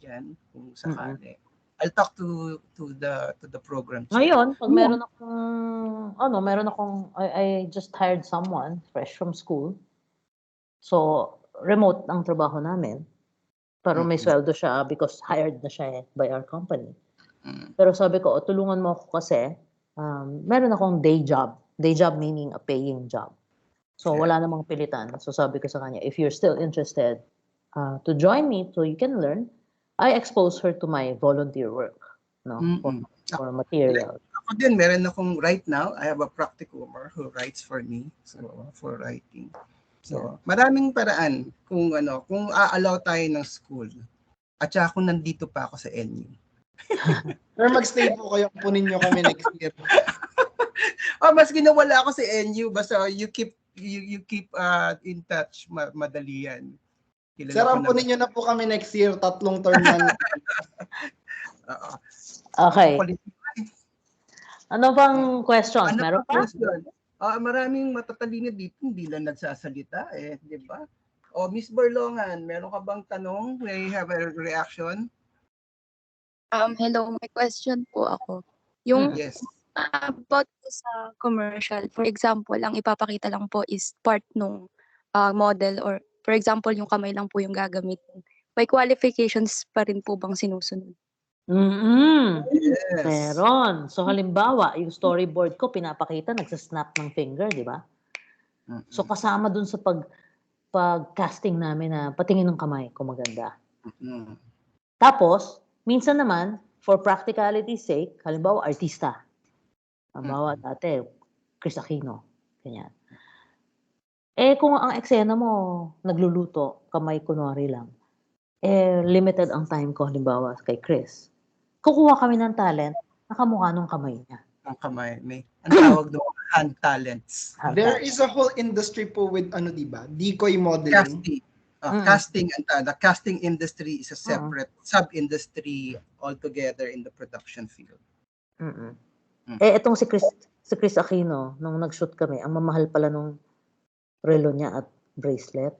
dyan kung sakali. I'll talk to the program. Ngayon, pag meron akong I just hired someone fresh from school. So, remote ang trabaho namin. Pero may sweldo siya because hired na siya by our company. Pero sabi ko, tulungan mo ako kasi meron akong day job. Day job meaning a paying job. So, wala namang pilitan. So, sabi ko sa kanya, if you're still interested to join me so you can learn, I expose her to my volunteer work, for material. Ako din, meron akong, right now, I have a practicumer who writes for me, so for writing. So, maraming paraan kung a-allow tayo ng school. At saka kung nandito pa ako sa NU. Pero mag-stay po kayo, punin nyo kami next year. Mas ginawala ako sa NU, basta you keep in touch, madali yan. Sir, ampunin nyo na po kami next year, 3 term na. Okay. Ano bang question? Meron pa? Maraming matatalino dito, hindi lang nagsasalita di ba? Miss Berlongan, meron ka bang tanong? May have a reaction? Hello, may question po ako. Yung yes. About sa commercial, for example, ang ipapakita lang po is part nung model or for example, yung kamay lang po yung gagamitin. May qualifications pa rin po bang sinusunod? Yes. Meron. So halimbawa, yung storyboard ko pinapakita nagsasnap ng finger, di ba? So kasama dun sa pag-casting namin na patingin ng kamay kung maganda. Tapos, minsan naman, for practicality's sake, halimbawa, artista. Halimbawa, dati, Chris Aquino. Ganyan. Kung ang eksena mo, nagluluto, kamay kunwari lang, limited ang time ko, halimbawa, kay Chris. Kukuha kami ng talent, nakamukha nung kamay niya. Ang kamay. Ang tawag doon, hand talents. There is a whole industry po with, diba? Decoy modeling. Casting. The casting industry is a separate sub-industry altogether in the production field. Itong si Si Chris Aquino, nung nag-shoot kami, ang mamahal pala nung relo niya at bracelet.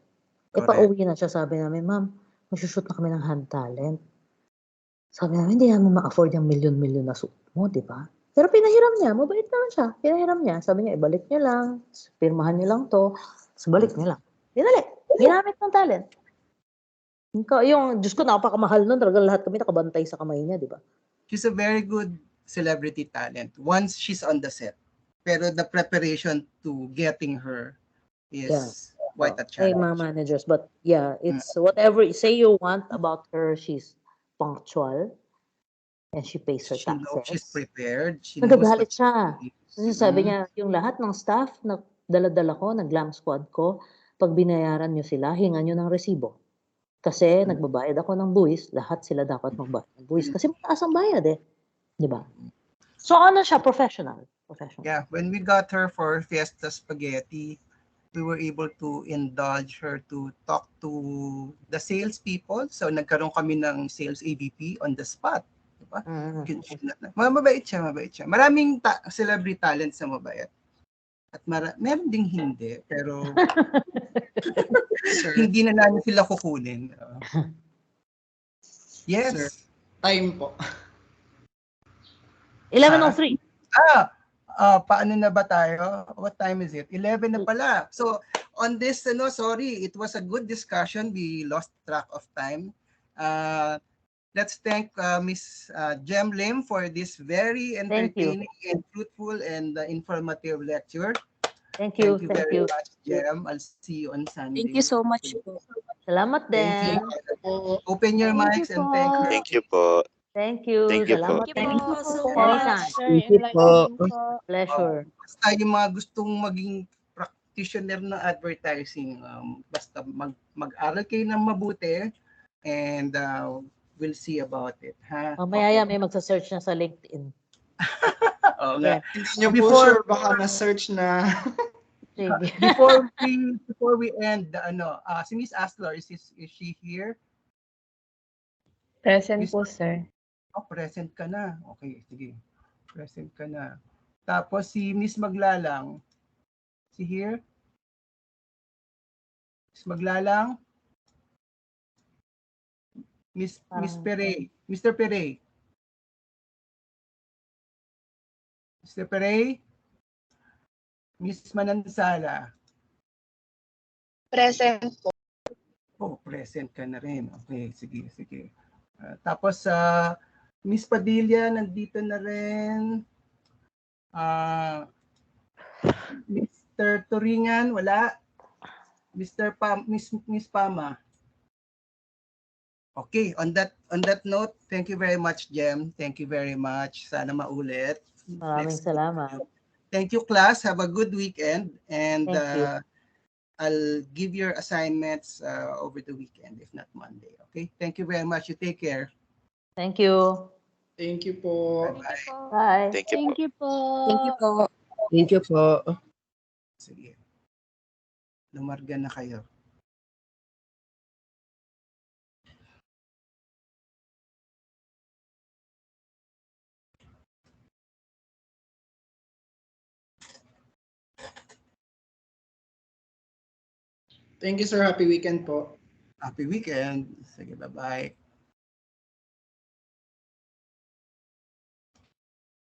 Correct. Pauwi na siya, sabi namin, ma'am, mag-shoot na kami ng hand talent. Sabi namin, hindi namin ma-afford yung milyon-milyon na suit mo, di ba? Pero pinahiram niya, mabait naman siya. Pinahiram niya. Sabi niya, ibalik niya lang, pirmahan niya lang to, tapos balik niya lang. Dinali. Ginamit ng talent. Yung, Diyos ko, napakamahal nun. Talagang lahat kami nakabantay sa kamay niya, di ba? She's a very good celebrity talent once she's on the set. Pero the preparation to getting her is quite a Hey, challenge. mga managers. But yeah, it's whatever say you want about her, she's punctual and she pays her She knows she's taxes. prepared. She knows Nagagalit what siya. she Kasi sabi niya, yung lahat ng staff na dala-dala ko, ng glam squad ko, pag binayaran nyo sila, hingan nyo ng resibo. Kasi nagbabayad ako ng buwis, lahat sila dapat magbayad ng buwis. Kasi mataas ang bayad eh. Di ba? So ano siya? Professional. Yeah, when we got her for Fiesta Spaghetti, we were able to indulge her to talk to the salespeople. So nagkaroon kami ng sales AVP on the spot. Diba? Mabait siya. Maraming celebrity talents na mabait. At meron ding hindi, pero hindi na namin sila kukunin. Yes. Sir, time po. 11:03. Paano na ba tayo? What time is it? 11 na pala. So, on this, sorry, it was a good discussion. We lost track of time. Let's thank Miss Jem Lim for this very entertaining and fruitful and informative lecture. Thank you. Thank you very much, Jem. I'll see you on Sunday. Thank you so much po. Salamat din. Open your mics and thank you. Thank you po. Thank you. Thank you po. Salamat. Thank you po so Anytime. much. Very enlightening po. Pleasure. Basta yung mga gustong maging practitioner ng advertising, basta mag-aral kayo ng mabuti and we'll see about it. Ha? Mamaya may magsa-search na sa LinkedIn. Oo nga. Hindi nyo po sure, baka na-search na. before we end, si Miss Aslar, is she here? Present po, sir. Present ka na. Okay, sige. Present ka na. Tapos si Miss Maglalang. Si here? Miss Maglalang? Miss Perey. Mr. Perey. Mr. Perey? Miss Manansala. Present po. Present ka na rin. Okay, sige. Tapos Miss Padilla nandito na rin. Mr. Turingan, wala. Miss Pama. Okay, on that note, thank you very much, Jem. Thank you very much. Sana maulit. Maraming salamat. Thank you, class. Have a good weekend. And Thank you. I'll give your assignments over the weekend, if not Monday. Okay? Thank you very much. You take care. Thank you. Thank you po. Bye. Thank you po. Thank you po. Thank you po. Thank you po. Sige. Lumarga na kayo. Thank you, sir. Happy weekend po. Happy weekend. Sige, bye-bye.